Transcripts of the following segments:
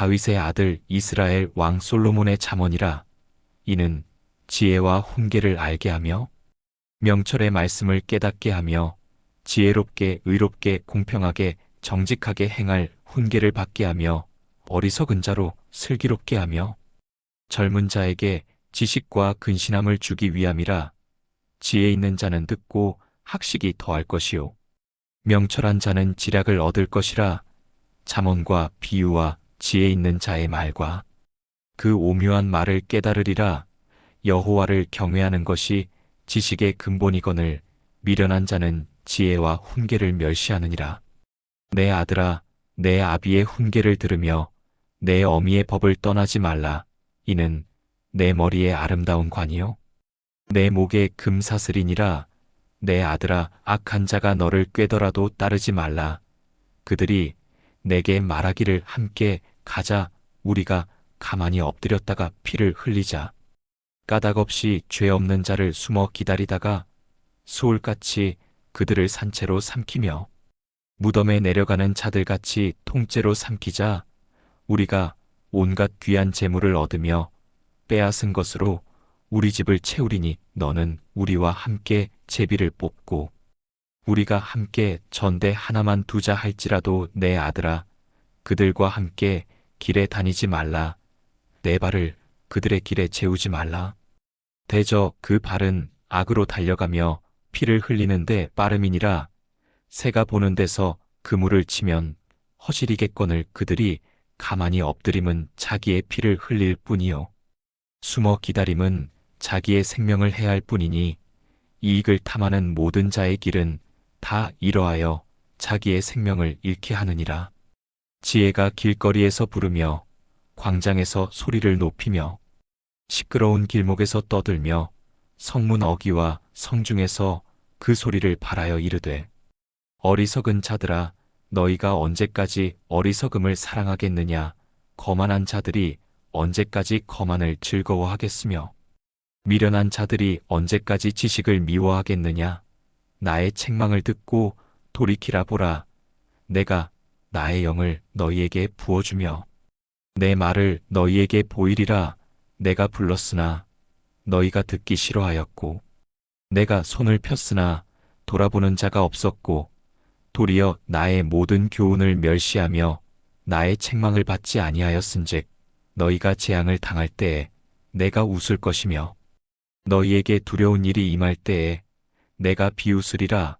다윗의 아들 이스라엘 왕 솔로몬의 잠언이라. 이는 지혜와 훈계를 알게 하며 명철의 말씀을 깨닫게 하며 지혜롭게 의롭게 공평하게 정직하게 행할 훈계를 받게 하며 어리석은 자로 슬기롭게 하며 젊은 자에게 지식과 근신함을 주기 위함이라. 지혜 있는 자는 듣고 학식이 더할 것이요 명철한 자는 지략을 얻을 것이라. 잠언과 비유와 지혜 있는 자의 말과 그 오묘한 말을 깨달으리라. 여호와를 경외하는 것이 지식의 근본이거늘 미련한 자는 지혜와 훈계를 멸시하느니라. 내 아들아, 내 아비의 훈계를 들으며 내 어미의 법을 떠나지 말라. 이는 내 머리에 아름다운 관이요 내 목에 금사슬이니라. 내 아들아, 악한 자가 너를 꾀더라도 따르지 말라. 그들이 내게 말하기를 함께 가자. 우리가 가만히 엎드렸다가 피를 흘리자. 까닭없이 죄 없는 자를 숨어 기다리다가 소울같이 그들을 산채로 삼키며 무덤에 내려가는 자들같이 통째로 삼키자. 우리가 온갖 귀한 재물을 얻으며 빼앗은 것으로 우리 집을 채우리니 너는 우리와 함께 제비를 뽑고 우리가 함께 전대 하나만 두자 할지라도 내 아들아, 그들과 함께 길에 다니지 말라. 내 발을 그들의 길에 재우지 말라. 대저 그 발은 악으로 달려가며 피를 흘리는데 빠름이니라. 새가 보는 데서 그물을 치면 허시리겠거늘 그들이 가만히 엎드림은 자기의 피를 흘릴 뿐이요 숨어 기다림은 자기의 생명을 해할 뿐이니 이익을 탐하는 모든 자의 길은 다 이러하여 자기의 생명을 잃게 하느니라. 지혜가 길거리에서 부르며 광장에서 소리를 높이며 시끄러운 길목에서 떠들며 성문 어귀와 성중에서 그 소리를 발하여 이르되 어리석은 자들아, 너희가 언제까지 어리석음을 사랑하겠느냐. 거만한 자들이 언제까지 거만을 즐거워하겠으며 미련한 자들이 언제까지 지식을 미워하겠느냐. 나의 책망을 듣고 돌이키라. 보라, 내가 나의 영을 너희에게 부어주며 내 말을 너희에게 보이리라. 내가 불렀으나 너희가 듣기 싫어하였고 내가 손을 폈으나 돌아보는 자가 없었고 도리어 나의 모든 교훈을 멸시하며 나의 책망을 받지 아니하였은즉 너희가 재앙을 당할 때에 내가 웃을 것이며 너희에게 두려운 일이 임할 때에 내가 비웃으리라.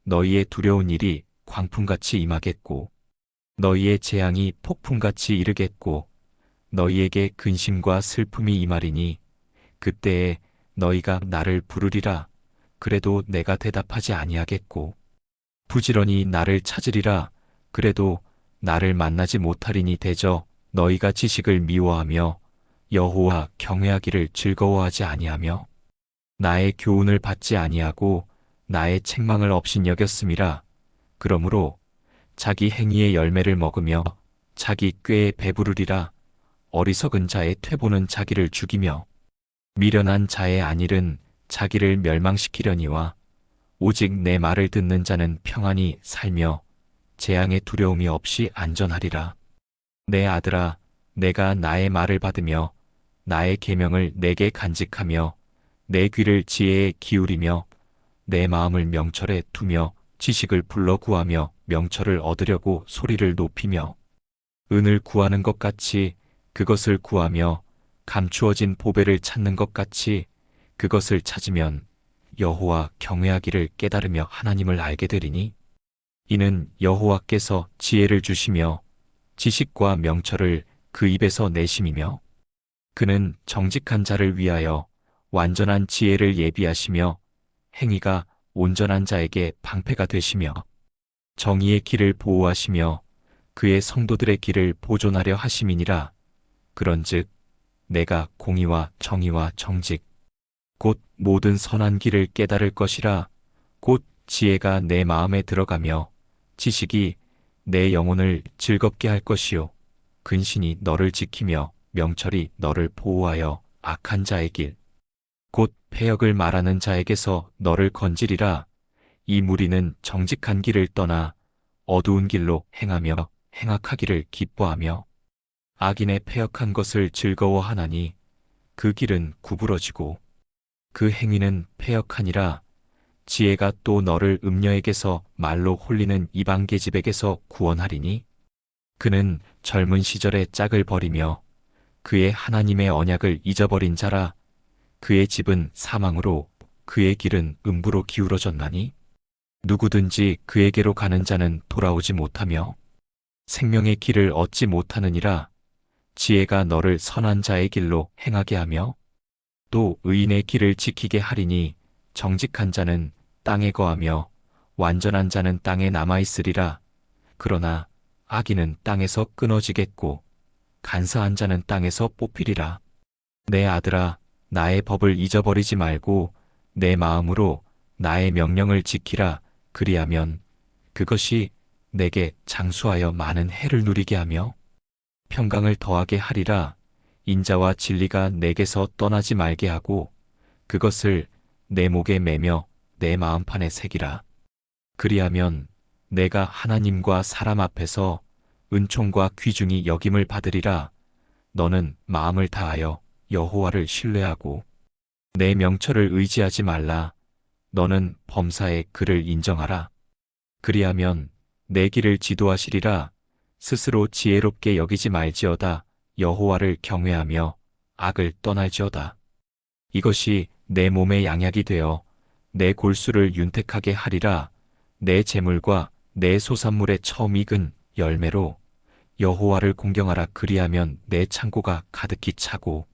너희의 두려운 일이 광풍같이 임하겠고 너희의 재앙이 폭풍같이 이르겠고 너희에게 근심과 슬픔이 임하리니 그때에 너희가 나를 부르리라. 그래도 내가 대답하지 아니하겠고 부지런히 나를 찾으리라. 그래도 나를 만나지 못하리니 대저 너희가 지식을 미워하며 여호와 경외하기를 즐거워하지 아니하며 나의 교훈을 받지 아니하고 나의 책망을 업신여겼음이라. 그러므로 자기 행위의 열매를 먹으며 자기 꾀에 배부르리라. 어리석은 자의 퇴보는 자기를 죽이며 미련한 자의 안일은 자기를 멸망시키려니와 오직 내 말을 듣는 자는 평안히 살며 재앙의 두려움이 없이 안전하리라. 내 아들아, 내가 나의 말을 받으며 나의 계명을 내게 간직하며 내 귀를 지혜에 기울이며 내 마음을 명철에 두며 지식을 불러 구하며 명철을 얻으려고 소리를 높이며 은을 구하는 것 같이 그것을 구하며 감추어진 보배를 찾는 것 같이 그것을 찾으면 여호와 경외하기를 깨달으며 하나님을 알게 되리니 이는 여호와께서 지혜를 주시며 지식과 명철을 그 입에서 내심이며 그는 정직한 자를 위하여 완전한 지혜를 예비하시며 행위가 온전한 자에게 방패가 되시며 정의의 길을 보호하시며 그의 성도들의 길을 보존하려 하심이니라. 그런즉 내가 공의와 정의와 정직 곧 모든 선한 길을 깨달을 것이라. 곧 지혜가 내 마음에 들어가며 지식이 내 영혼을 즐겁게 할 것이요 근신이 너를 지키며 명철이 너를 보호하여 악한 자의 길 곧 패역을 말하는 자에게서 너를 건지리라. 이 무리는 정직한 길을 떠나 어두운 길로 행하며 행악하기를 기뻐하며 악인의 패역한 것을 즐거워하나니 그 길은 구부러지고 그 행위는 패역하니라. 지혜가 또 너를 음녀에게서 말로 홀리는 이방 계집에게서 구원하리니 그는 젊은 시절에 짝을 버리며 그의 하나님의 언약을 잊어버린 자라. 그의 집은 사망으로 그의 길은 음부로 기울어졌나니 누구든지 그에게로 가는 자는 돌아오지 못하며 생명의 길을 얻지 못하느니라. 지혜가 너를 선한 자의 길로 행하게 하며 또 의인의 길을 지키게 하리니 정직한 자는 땅에 거하며 완전한 자는 땅에 남아있으리라. 그러나 악인은 땅에서 끊어지겠고 간사한 자는 땅에서 뽑히리라. 내 아들아, 나의 법을 잊어버리지 말고 내 마음으로 나의 명령을 지키라. 그리하면 그것이 내게 장수하여 많은 해를 누리게 하며 평강을 더하게 하리라. 인자와 진리가 내게서 떠나지 말게 하고 그것을 내 목에 매며 내 마음판에 새기라. 그리하면 내가 하나님과 사람 앞에서 은총과 귀중히 여김을 받으리라. 너는 마음을 다하여 여호와를 신뢰하고 내 명철을 의지하지 말라. 너는 범사에 그를 인정하라. 그리하면 내 길을 지도하시리라. 스스로 지혜롭게 여기지 말지어다. 여호와를 경외하며 악을 떠날지어다. 이것이 내 몸의 양약이 되어 내 골수를 윤택하게 하리라. 내 재물과 내 소산물의 처음 익은 열매로 여호와를 공경하라. 그리하면 내 창고가 가득히 차고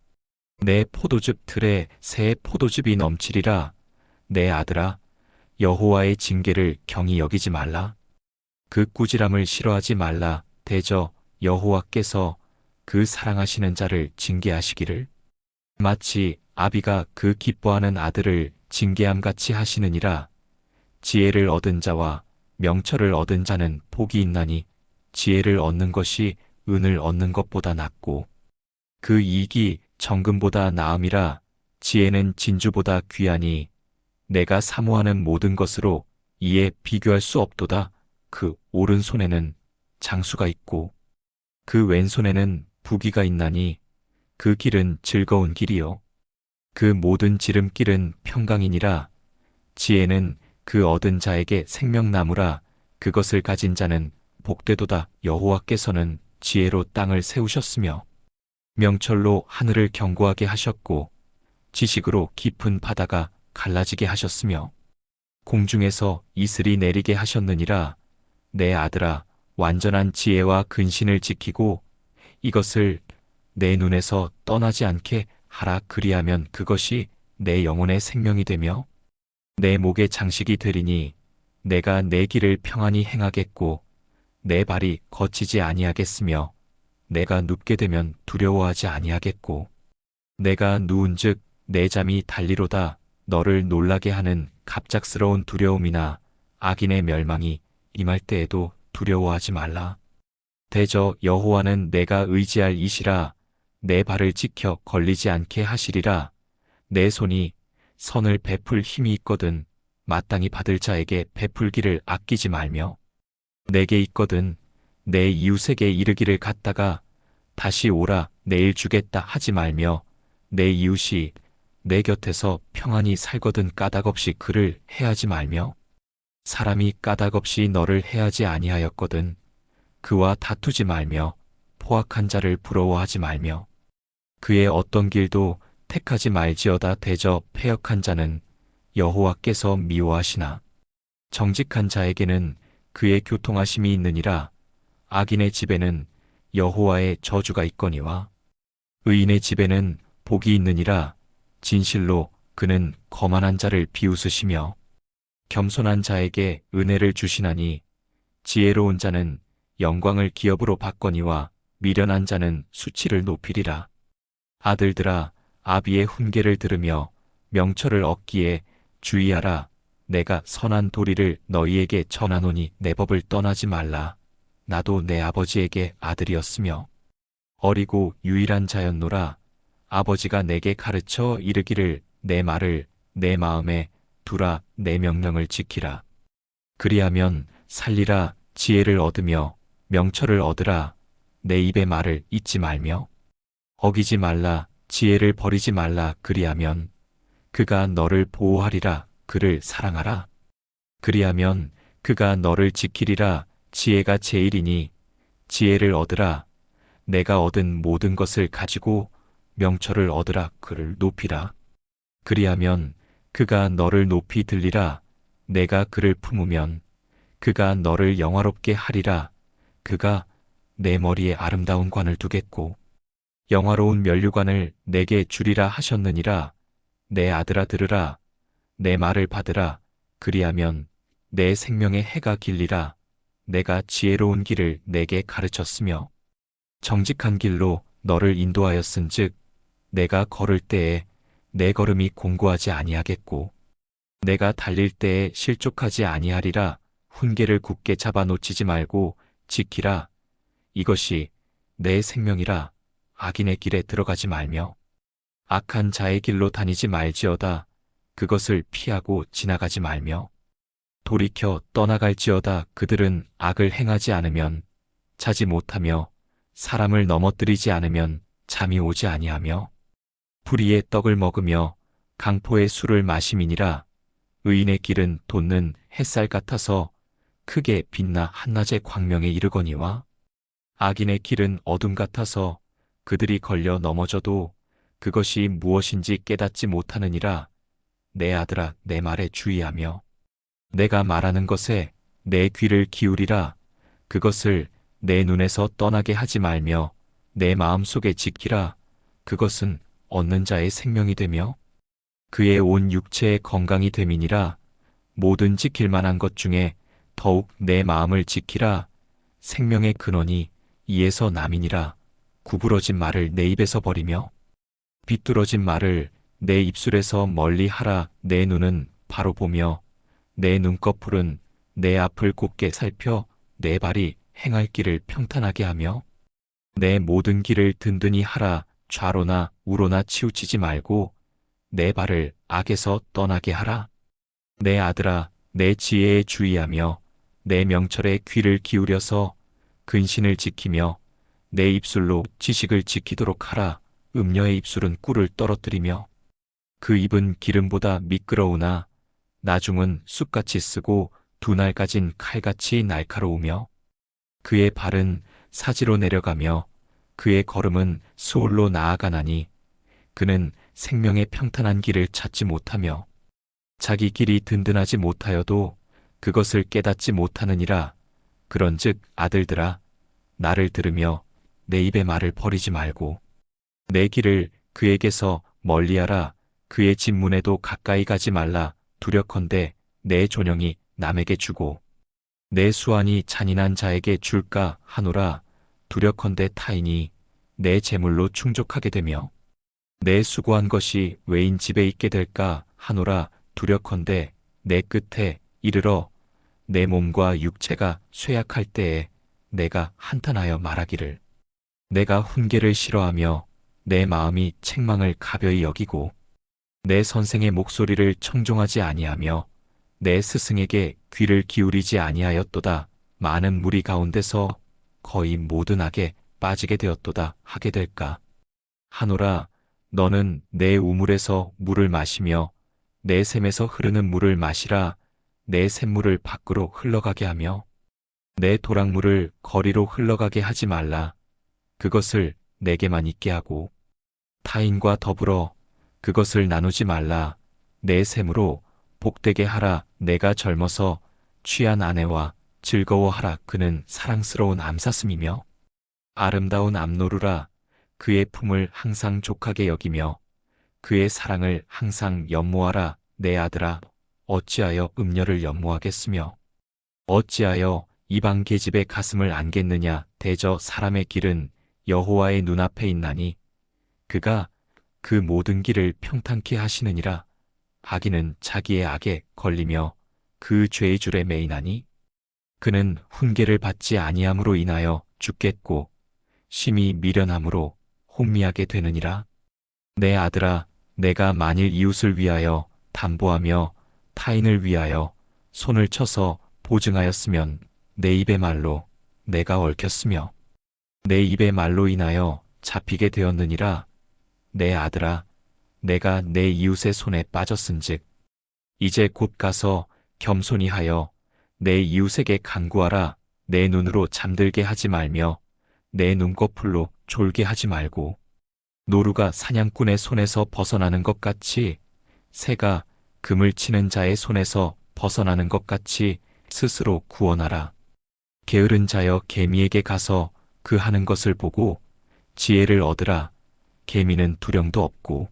내 포도즙 틀에 새 포도즙이 넘치리라. 내 아들아, 여호와의 징계를 경히 여기지 말라. 그 꾸지람을 싫어하지 말라. 대저 여호와께서 그 사랑하시는 자를 징계하시기를 마치 아비가 그 기뻐하는 아들을 징계함같이 하시느니라. 지혜를 얻은 자와 명철을 얻은 자는 복이 있나니 지혜를 얻는 것이 은을 얻는 것보다 낫고 그 이익이 정금보다 나음이라. 지혜는 진주보다 귀하니 내가 사모하는 모든 것으로 이에 비교할 수 없도다. 그 오른손에는 장수가 있고 그 왼손에는 부귀가 있나니 그 길은 즐거운 길이요 그 모든 지름길은 평강이니라. 지혜는 그 얻은 자에게 생명나무라. 그것을 가진 자는 복되도다. 여호와께서는 지혜로 땅을 세우셨으며 명철로 하늘을 견고하게 하셨고 지식으로 깊은 바다가 갈라지게 하셨으며 공중에서 이슬이 내리게 하셨느니라. 내 아들아, 완전한 지혜와 근신을 지키고 이것을 내 눈에서 떠나지 않게 하라. 그리하면 그것이 내 영혼의 생명이 되며 내 목의 장식이 되리니 내가 내 길을 평안히 행하겠고 내 발이 거치지 아니하겠으며 내가 눕게 되면 두려워하지 아니하겠고 내가 누운즉 내 잠이 달리로다. 너를 놀라게 하는 갑작스러운 두려움이나 악인의 멸망이 임할 때에도 두려워하지 말라. 대저 여호와는 내가 의지할 이시라. 내 발을 지켜 걸리지 않게 하시리라. 내 손이 선을 베풀 힘이 있거든 마땅히 받을 자에게 베풀기를 아끼지 말며 내게 있거든 내 이웃에게 이르기를 갔다가 다시 오라 내일 주겠다 하지 말며 내 이웃이 내 곁에서 평안히 살거든 까닭없이 그를 해하지 말며 사람이 까닭없이 너를 해하지 아니하였거든 그와 다투지 말며 포악한 자를 부러워하지 말며 그의 어떤 길도 택하지 말지어다. 대저 패역한 자는 여호와께서 미워하시나 정직한 자에게는 그의 교통하심이 있느니라. 악인의 집에는 여호와의 저주가 있거니와 의인의 집에는 복이 있느니라. 진실로 그는 거만한 자를 비웃으시며 겸손한 자에게 은혜를 주시나니 지혜로운 자는 영광을 기업으로 받거니와 미련한 자는 수치를 높이리라. 아들들아, 아비의 훈계를 들으며 명철을 얻기에 주의하라. 내가 선한 도리를 너희에게 전하노니 내 법을 떠나지 말라. 나도 내 아버지에게 아들이었으며 어리고 유일한 자였노라. 아버지가 내게 가르쳐 이르기를 내 말을 내 마음에 두라. 내 명령을 지키라. 그리하면 살리라. 지혜를 얻으며 명철을 얻으라. 내 입의 말을 잊지 말며 어기지 말라 지혜를 버리지 말라 그리하면 그가 너를 보호하리라 그를 사랑하라. 그리하면 그가 너를 지키리라. 지혜가 제일이니 지혜를 얻으라. 내가 얻은 모든 것을 가지고 명철을 얻으라. 그를 높이라. 그리하면 그가 너를 높이 들리라. 내가 그를 품으면 그가 너를 영화롭게 하리라. 그가 내 머리에 아름다운 관을 두겠고 영화로운 면류관을 내게 주리라 하셨느니라. 내 아들아 들으라. 내 말을 받으라. 그리하면 내 생명의 해가 길리라. 내가 지혜로운 길을 내게 가르쳤으며 정직한 길로 너를 인도하였은즉 내가 걸을 때에 내 걸음이 공고하지 아니하겠고 내가 달릴 때에 실족하지 아니하리라. 훈계를 굳게 잡아 놓치지 말고 지키라. 이것이 내 생명이라. 악인의 길에 들어가지 말며 악한 자의 길로 다니지 말지어다. 그것을 피하고 지나가지 말며 돌이켜 떠나갈지어다. 그들은 악을 행하지 않으면 자지 못하며 사람을 넘어뜨리지 않으면 잠이 오지 아니하며 불의의 떡을 먹으며 강포의 술을 마심이니라. 의인의 길은 돋는 햇살 같아서 크게 빛나 한낮의 광명에 이르거니와 악인의 길은 어둠 같아서 그들이 걸려 넘어져도 그것이 무엇인지 깨닫지 못하느니라. 내 아들아 내 말에 주의하며 내가 말하는 것에 내 귀를 기울이라. 그것을 내 눈에서 떠나게 하지 말며 내 마음속에 지키라. 그것은 얻는 자의 생명이 되며 그의 온 육체의 건강이 됨이니라. 모든 지킬 만한 것 중에 더욱 내 마음을 지키라. 생명의 근원이 이에서 남이니라. 구부러진 말을 내 입에서 버리며 비뚤어진 말을 내 입술에서 멀리 하라. 내 눈은 바로 보며 내 눈꺼풀은 내 앞을 곱게 살펴 내 발이 행할 길을 평탄하게 하며 내 모든 길을 든든히 하라. 좌로나 우로나 치우치지 말고 내 발을 악에서 떠나게 하라. 내 아들아 내 지혜에 주의하며 내 명철에 귀를 기울여서 근신을 지키며 내 입술로 지식을 지키도록 하라. 음녀의 입술은 꿀을 떨어뜨리며 그 입은 기름보다 미끄러우나 나중은 쑥같이 쓰고 두 날 가진 칼같이 날카로우며 그의 발은 사지로 내려가며 그의 걸음은 수올로 나아가나니 그는 생명의 평탄한 길을 찾지 못하며 자기 길이 든든하지 못하여도 그것을 깨닫지 못하느니라. 그런즉 아들들아 나를 들으며 내 입의 말을 버리지 말고 내 길을 그에게서 멀리하라. 그의 집문에도 가까이 가지 말라. 두렵건대 내 존영이 남에게 주고 내 수완이 잔인한 자에게 줄까 하노라. 두렵건대 타인이 내 재물로 충족하게 되며 내 수고한 것이 외인 집에 있게 될까 하노라. 두렵건대 내 끝에 이르러 내 몸과 육체가 쇠약할 때에 내가 한탄하여 말하기를 내가 훈계를 싫어하며 내 마음이 책망을 가벼이 여기고 내 선생의 목소리를 청종하지 아니하며 내 스승에게 귀를 기울이지 아니하였도다. 많은 무리 가운데서 거의 모든 악에 빠지게 되었도다 하게 될까 하노라. 너는 내 우물에서 물을 마시며 내 샘에서 흐르는 물을 마시라. 내 샘물을 밖으로 흘러가게 하며 내 도랑물을 거리로 흘러가게 하지 말라. 그것을 내게만 있게 하고 타인과 더불어 그것을 나누지 말라. 내 샘으로 복되게 하라. 내가 젊어서 취한 아내와 즐거워하라. 그는 사랑스러운 암사슴이며 아름다운 암노루라. 그의 품을 항상 족하게 여기며 그의 사랑을 항상 연모하라. 내 아들아 어찌하여 음녀를 연모하겠으며 어찌하여 이방 계집의 가슴을 안겠느냐. 대저 사람의 길은 여호와의 눈앞에 있나니 그가 그 모든 길을 평탄케 하시느니라. 악인은 자기의 악에 걸리며 그 죄의 줄에 매이나니 그는 훈계를 받지 아니함으로 인하여 죽겠고 심히 미련함으로 혼미하게 되느니라. 내 아들아 내가 만일 이웃을 위하여 담보하며 타인을 위하여 손을 쳐서 보증하였으면 내 입의 말로 내가 얽혔으며 내 입의 말로 인하여 잡히게 되었느니라. 내 아들아, 내가 내 이웃의 손에 빠졌은즉 이제 곧 가서 겸손히 하여 내 이웃에게 간구하라. 내 눈으로 잠들게 하지 말며 내 눈꺼풀로 졸게 하지 말고 노루가 사냥꾼의 손에서 벗어나는 것 같이 새가 금을 치는 자의 손에서 벗어나는 것 같이 스스로 구원하라. 게으른 자여 개미에게 가서 그 하는 것을 보고 지혜를 얻으라. 개미는 두령도 없고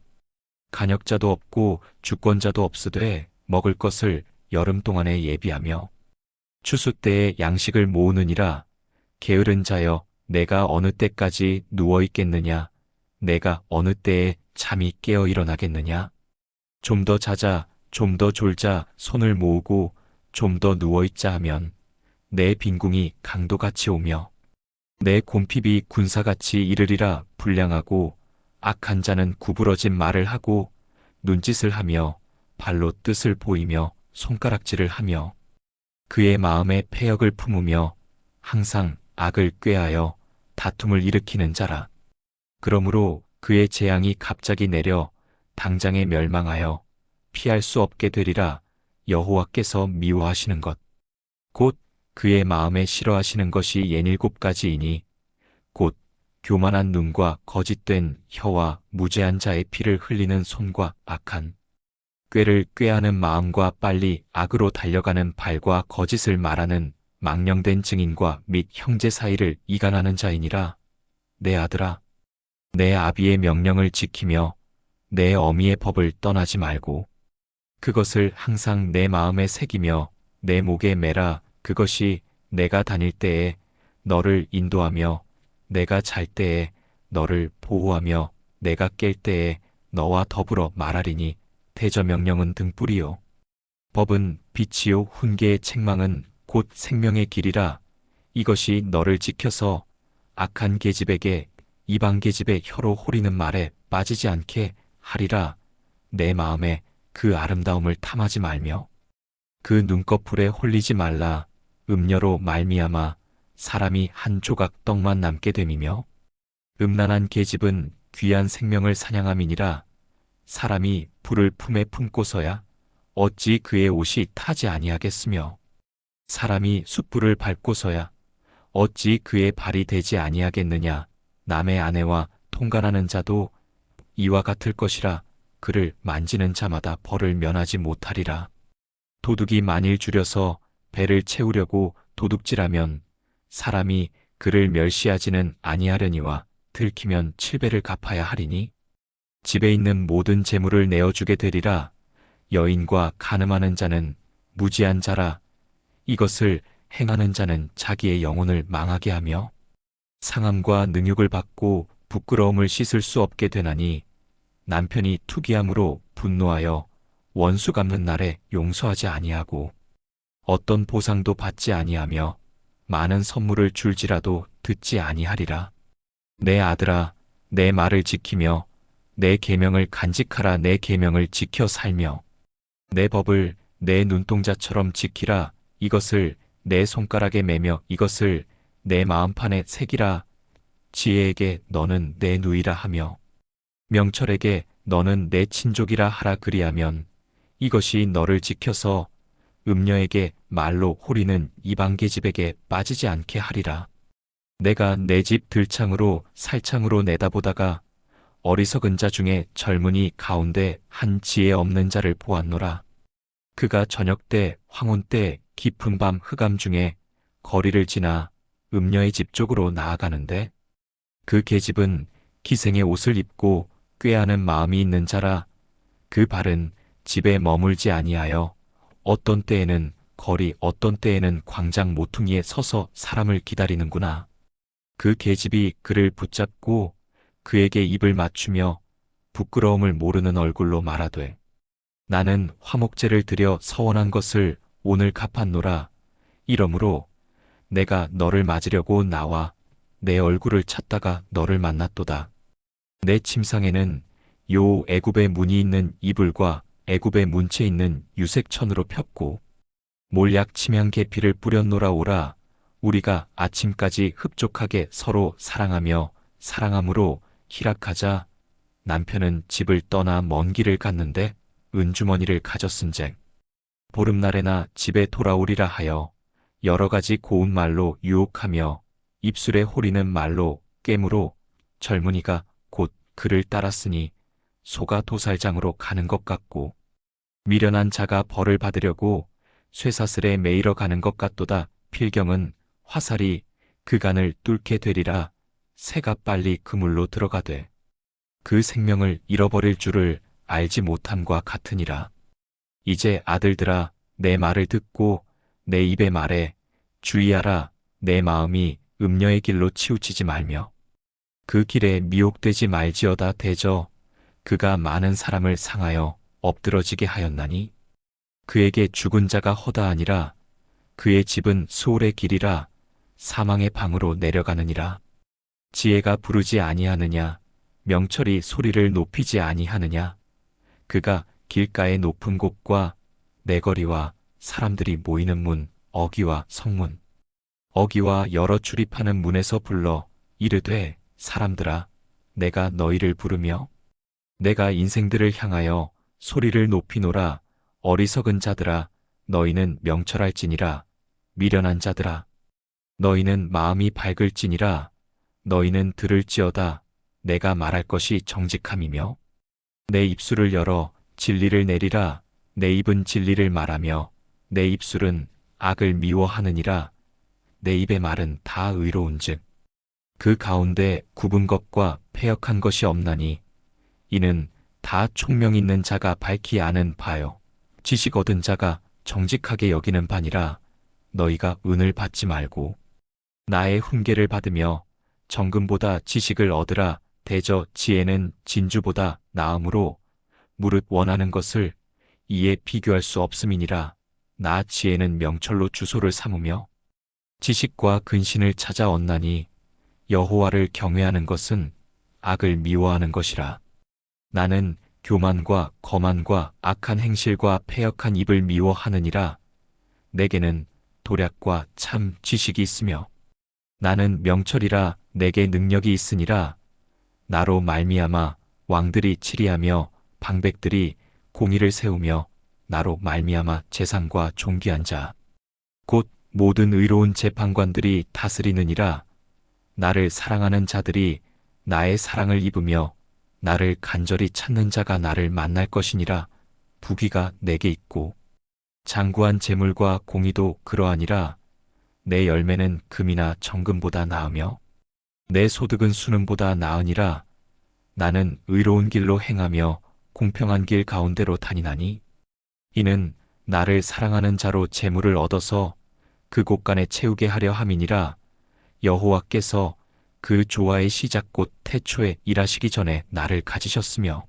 간역자도 없고 주권자도 없으되 먹을 것을 여름 동안에 예비하며 추수 때에 양식을 모으느니라. 게으른 자여 내가 어느 때까지 누워 있겠느냐? 내가 어느 때에 잠이 깨어 일어나겠느냐? 좀 더 자자, 좀 더 졸자, 손을 모으고 좀 더 누워 있자 하면 내 빈궁이 강도같이 오며 내 곰핍이 군사같이 이르리라. 불량하고 악한 자는 구부러진 말을 하고 눈짓을 하며 발로 뜻을 보이며 손가락질을 하며 그의 마음에 패역을 품으며 항상 악을 꾀하여 다툼을 일으키는 자라. 그러므로 그의 재앙이 갑자기 내려 당장에 멸망하여 피할 수 없게 되리라. 여호와께서 미워하시는 것 곧 그의 마음에 싫어하시는 것이 67가지이니 곧 교만한 눈과 거짓된 혀와 무죄한 자의 피를 흘리는 손과 악한 꾀를 꾀하는 마음과 빨리 악으로 달려가는 발과 거짓을 말하는 망령된 증인과 및 형제 사이를 이간하는 자이니라. 내 아들아, 내 아비의 명령을 지키며 내 어미의 법을 떠나지 말고 그것을 항상 내 마음에 새기며 내 목에 매라. 그것이 내가 다닐 때에 너를 인도하며 내가 잘 때에 너를 보호하며 내가 깰 때에 너와 더불어 말하리니 대저명령은 등불이요 법은 빛이요 훈계의 책망은 곧 생명의 길이라. 이것이 너를 지켜서 악한 계집에게 이방 계집의 혀로 호리는 말에 빠지지 않게 하리라. 내 마음에 그 아름다움을 탐하지 말며 그 눈꺼풀에 홀리지 말라. 음녀로 말미암아 사람이 한 조각 떡만 남게 됨이며 음란한 계집은 귀한 생명을 사냥함이니라. 사람이 불을 품에 품고서야 어찌 그의 옷이 타지 아니하겠으며 사람이 숯불을 밟고서야 어찌 그의 발이 되지 아니하겠느냐. 남의 아내와 통간하는 자도 이와 같을 것이라. 그를 만지는 자마다 벌을 면하지 못하리라. 도둑이 만일 줄여서 배를 채우려고 도둑질하면 사람이 그를 멸시하지는 아니하려니와 들키면 7배를 갚아야 하리니 집에 있는 모든 재물을 내어주게 되리라. 여인과 간음하는 자는 무지한 자라. 이것을 행하는 자는 자기의 영혼을 망하게 하며 상함과 능욕을 받고 부끄러움을 씻을 수 없게 되나니 남편이 투기함으로 분노하여 원수 갚는 날에 용서하지 아니하고 어떤 보상도 받지 아니하며 많은 선물을 줄지라도 듣지 아니하리라. 내 아들아, 내 말을 지키며 내 계명을 간직하라. 내 계명을 지켜 살며 내 법을 내 눈동자처럼 지키라. 이것을 내 손가락에 매며 이것을 내 마음판에 새기라. 지혜에게 너는 내 누이라 하며 명철에게 너는 내 친족이라 하라. 그리하면 이것이 너를 지켜서 음녀에게 말로 호리는 이방 계집에게 빠지지 않게 하리라. 내가 내 집 들창으로 살창으로 내다보다가 어리석은 자 중에 젊은이 가운데 한 지혜 없는 자를 보았노라. 그가 저녁 때 황혼 때 깊은 밤 흑암 중에 거리를 지나 음녀의 집 쪽으로 나아가는데 그 계집은 기생의 옷을 입고 꾀하는 마음이 있는 자라. 그 발은 집에 머물지 아니하여 어떤 때에는 거리 어떤 때에는 광장 모퉁이에 서서 사람을 기다리는구나. 그 계집이 그를 붙잡고 그에게 입을 맞추며 부끄러움을 모르는 얼굴로 말하되 나는 화목제를 드려 서원한 것을 오늘 갚았노라. 이러므로 내가 너를 맞으려고 나와 내 얼굴을 찾다가 너를 만났도다. 내 침상에는 요 애굽의 문이 있는 이불과 애굽의 문채 있는 유색천으로 폈고 몰약 침향 계피를 뿌렸노라. 오라 우리가 아침까지 흡족하게 서로 사랑하며 사랑함으로 희락하자. 남편은 집을 떠나 먼 길을 갔는데 은주머니를 가졌은즉 보름날에나 집에 돌아오리라 하여 여러 가지 고운 말로 유혹하며 입술에 호리는 말로 깨물어 젊은이가 곧 그를 따랐으니 소가 도살장으로 가는 것 같고 미련한 자가 벌을 받으려고 쇠사슬에 매이러 가는 것 같도다. 필경은 화살이 그간을 뚫게 되리라. 새가 빨리 그물로 들어가되 그 생명을 잃어버릴 줄을 알지 못함과 같으니라. 이제 아들들아, 내 말을 듣고 내 입의 말에 주의하라. 내 마음이 음녀의 길로 치우치지 말며 그 길에 미혹되지 말지어다. 대저 그가 많은 사람을 상하여 엎드러지게 하였나니 그에게 죽은 자가 허다하니라. 그의 집은 수월의 길이라 사망의 방으로 내려가느니라. 지혜가 부르지 아니하느냐? 명철이 소리를 높이지 아니하느냐? 그가 길가의 높은 곳과 내거리와 사람들이 모이는 문, 어귀와 성문, 어귀와 여러 출입하는 문에서 불러 이르되 사람들아, 내가 너희를 부르며 내가 인생들을 향하여 소리를 높이노라. 어리석은 자들아, 너희는 명철할지니라. 미련한 자들아, 너희는 마음이 밝을지니라. 너희는 들을지어다. 내가 말할 것이 정직함이며 내 입술을 열어 진리를 내리라. 내 입은 진리를 말하며 내 입술은 악을 미워하느니라. 내 입의 말은 다 의로운즉 그 가운데 굽은 것과 패역한 것이 없나니 이는 다 총명 있는 자가 밝히 아는 바요. 지식 얻은 자가 정직하게 여기는 바니라. 너희가 은을 받지 말고 나의 훈계를 받으며 정금보다 지식을 얻으라. 대저 지혜는 진주보다 나음으로 무릇 원하는 것을 이에 비교할 수 없음이니라. 나 지혜는 명철로 주소를 삼으며 지식과 근신을 찾아 얻나니 여호와를 경외하는 것은 악을 미워하는 것이라. 나는 교만과 거만과 악한 행실과 패역한 입을 미워하느니라. 내게는 도략과 참 지식이 있으며 나는 명철이라. 내게 능력이 있으니라. 나로 말미암아 왕들이 치리하며 방백들이 공의를 세우며 나로 말미암아 재상과 존귀한 자 곧 모든 의로운 재판관들이 다스리느니라. 나를 사랑하는 자들이 나의 사랑을 입으며 나를 간절히 찾는 자가 나를 만날 것이니라. 부귀가 내게 있고 장구한 재물과 공의도 그러하니라. 내 열매는 금이나 정금보다 나으며 내 소득은 수능보다 나으니라. 나는 의로운 길로 행하며 공평한 길 가운데로 다니나니 이는 나를 사랑하는 자로 재물을 얻어서 그 곳간에 채우게 하려 함이니라. 여호와께서 그 조화의 시작 곧 태초에 일하시기 전에 나를 가지셨으며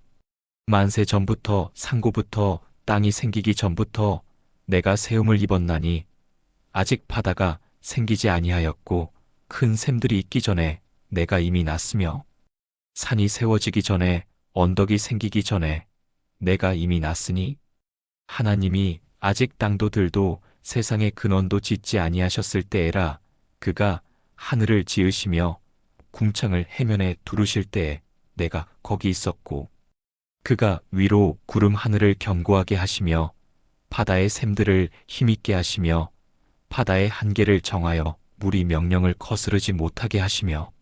만세 전부터 상고부터 땅이 생기기 전부터 내가 세움을 입었나니 아직 바다가 생기지 아니하였고 큰 샘들이 있기 전에 내가 이미 났으며 산이 세워지기 전에 언덕이 생기기 전에 내가 이미 났으니 하나님이 아직 땅도 들도 세상의 근원도 짓지 아니하셨을 때에라. 그가 하늘을 지으시며 궁창을 해면에 두르실 때에 내가 거기 있었고 그가 위로 구름 하늘을 견고하게 하시며 바다의 샘들을 힘있게 하시며 바다의 한계를 정하여 물이 명령을 거스르지 못하게 하시며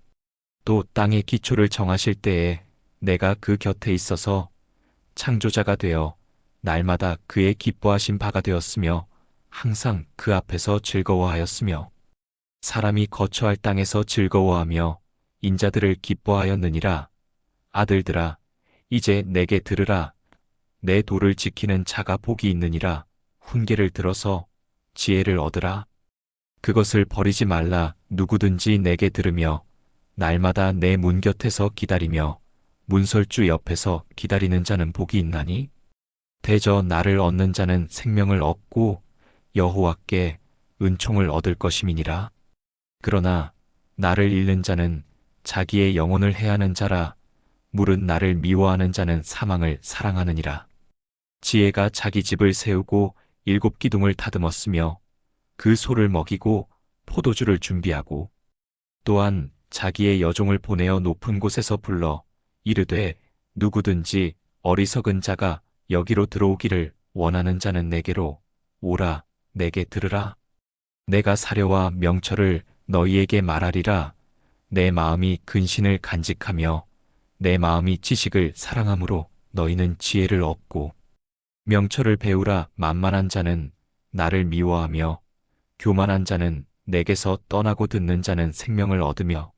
또 땅의 기초를 정하실 때에 내가 그 곁에 있어서 창조자가 되어 날마다 그의 기뻐하신 바가 되었으며 항상 그 앞에서 즐거워하였으며 사람이 거처할 땅에서 즐거워하며 인자들을 기뻐하였느니라. 아들들아, 이제 내게 들으라. 내 도를 지키는 자가 복이 있느니라. 훈계를 들어서 지혜를 얻으라. 그것을 버리지 말라. 누구든지 내게 들으며 날마다 내 문 곁에서 기다리며 문설주 옆에서 기다리는 자는 복이 있나니 대저 나를 얻는 자는 생명을 얻고 여호와께 은총을 얻을 것임이니라. 그러나 나를 잃는 자는 자기의 영혼을 해하는 자라. 무릇 나를 미워하는 자는 사망을 사랑하느니라. 지혜가 자기 집을 세우고 7 기둥을 다듬었으며 그 소를 먹이고 포도주를 준비하고 또한 자기의 여종을 보내어 높은 곳에서 불러 이르되 누구든지 어리석은 자가 여기로 들어오기를 원하는 자는 내게로 오라. 내게 들으라. 내가 사려와 명철을 너희에게 말하리라. 내 마음이 근신을 간직하며 내 마음이 지식을 사랑함으로 너희는 지혜를 얻고 명철을 배우라. 만만한 자는 나를 미워하며 교만한 자는 내게서 떠나고 듣는 자는 생명을 얻으며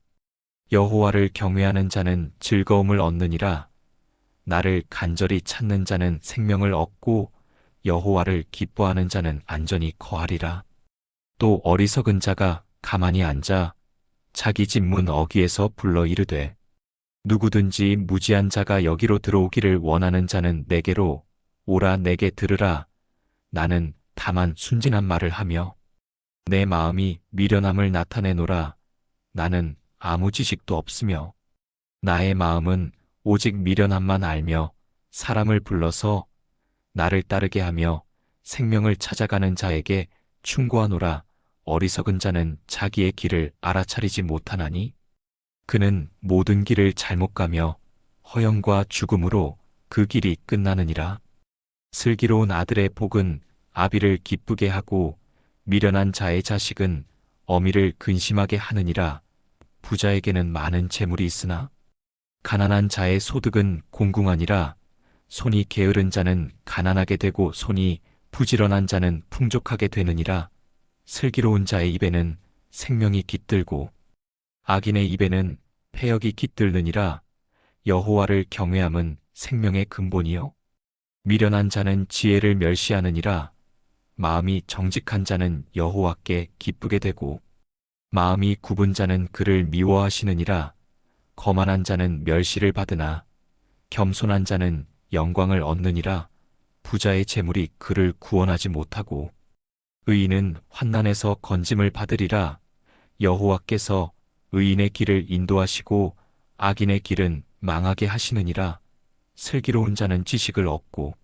여호와를 경외하는 자는 즐거움을 얻느니라. 나를 간절히 찾는 자는 생명을 얻고 여호와를 기뻐하는 자는 안전히 거하리라. 또 어리석은 자가 가만히 앉아 자기 집 문 어귀에서 불러 이르되 누구든지 무지한 자가 여기로 들어오기를 원하는 자는 내게로 오라. 내게 들으라. 나는 다만 순진한 말을 하며 내 마음이 미련함을 나타내노라. 나는 아무 지식도 없으며 나의 마음은 오직 미련함만 알며 사람을 불러서 나를 따르게 하며 생명을 찾아가는 자에게 충고하노라. 어리석은 자는 자기의 길을 알아차리지 못하나니 그는 모든 길을 잘못 가며 허영과 죽음으로 그 길이 끝나느니라. 슬기로운 아들의 복은 아비를 기쁘게 하고 미련한 자의 자식은 어미를 근심하게 하느니라. 부자에게는 많은 재물이 있으나 가난한 자의 소득은 공궁하니라. 손이 게으른 자는 가난하게 되고 손이 부지런한 자는 풍족하게 되느니라. 슬기로운 자의 입에는 생명이 깃들고 악인의 입에는 패역이 깃들느니라. 여호와를 경외함은 생명의 근본이요 미련한 자는 지혜를 멸시하느니라. 마음이 정직한 자는 여호와께 기쁘게 되고 마음이 굽은 자는 그를 미워하시느니라. 거만한 자는 멸시를 받으나 겸손한 자는 영광을 얻느니라. 부자의 재물이 그를 구원하지 못하고 의인은 환난에서 건짐을 받으리라. 여호와께서 의인의 길을 인도하시고 악인의 길은 망하게 하시느니라. 슬기로운 자는 지식을 얻고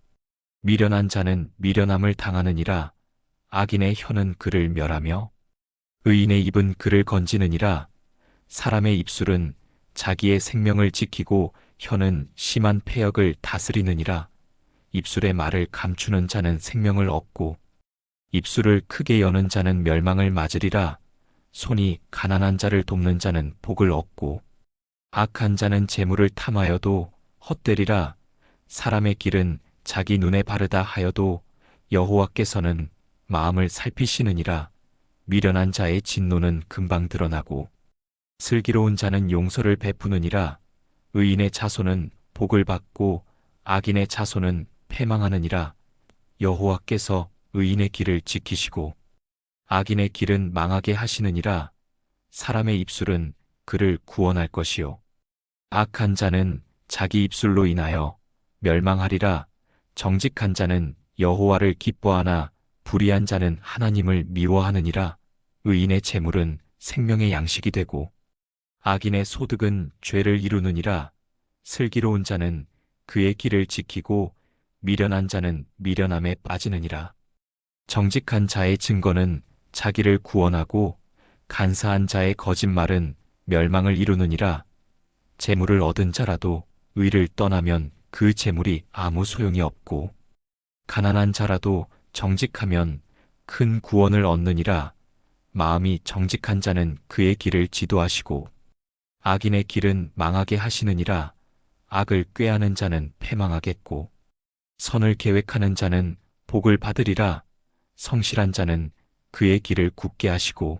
미련한 자는 미련함을 당하느니라. 악인의 혀는 그를 멸하며 의인의 입은 그를 건지느니라. 사람의 입술은 자기의 생명을 지키고 혀는 심한 패역을 다스리느니라. 입술의 말을 감추는 자는 생명을 얻고 입술을 크게 여는 자는 멸망을 맞으리라. 손이 가난한 자를 돕는 자는 복을 얻고 악한 자는 재물을 탐하여도 헛되리라. 사람의 길은 자기 눈에 바르다 하여도 여호와께서는 마음을 살피시느니라. 미련한 자의 진노는 금방 드러나고 슬기로운 자는 용서를 베푸느니라. 의인의 자손은 복을 받고 악인의 자손은 패망하느니라. 여호와께서 의인의 길을 지키시고 악인의 길은 망하게 하시느니라. 사람의 입술은 그를 구원할 것이요 악한 자는 자기 입술로 인하여 멸망하리라. 정직한 자는 여호와를 기뻐하나 불의한 자는 하나님을 미워하느니라. 의인의 재물은 생명의 양식이 되고 악인의 소득은 죄를 이루느니라. 슬기로운 자는 그의 길을 지키고 미련한 자는 미련함에 빠지느니라. 정직한 자의 증거는 자기를 구원하고 간사한 자의 거짓말은 멸망을 이루느니라. 재물을 얻은 자라도 의를 떠나면 그 재물이 아무 소용이 없고 가난한 자라도 정직하면 큰 구원을 얻느니라. 마음이 정직한 자는 그의 길을 지도하시고 악인의 길은 망하게 하시느니라. 악을 꾀하는 자는 패망하겠고 선을 계획하는 자는 복을 받으리라. 성실한 자는 그의 길을 굳게 하시고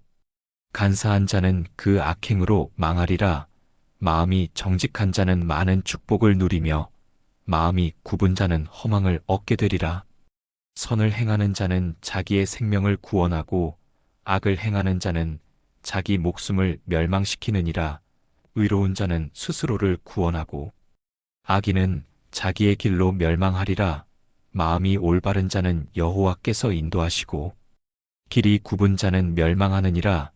간사한 자는 그 악행으로 망하리라. 마음이 정직한 자는 많은 축복을 누리며 마음이 굽은 자는 허망을 얻게 되리라. 선을 행하는 자는 자기의 생명을 구원하고 악을 행하는 자는 자기 목숨을 멸망시키느니라. 의로운 자는 스스로를 구원하고 악인은 자기의 길로 멸망하리라. 마음이 올바른 자는 여호와께서 인도하시고 길이 굽은 자는 멸망하느니라.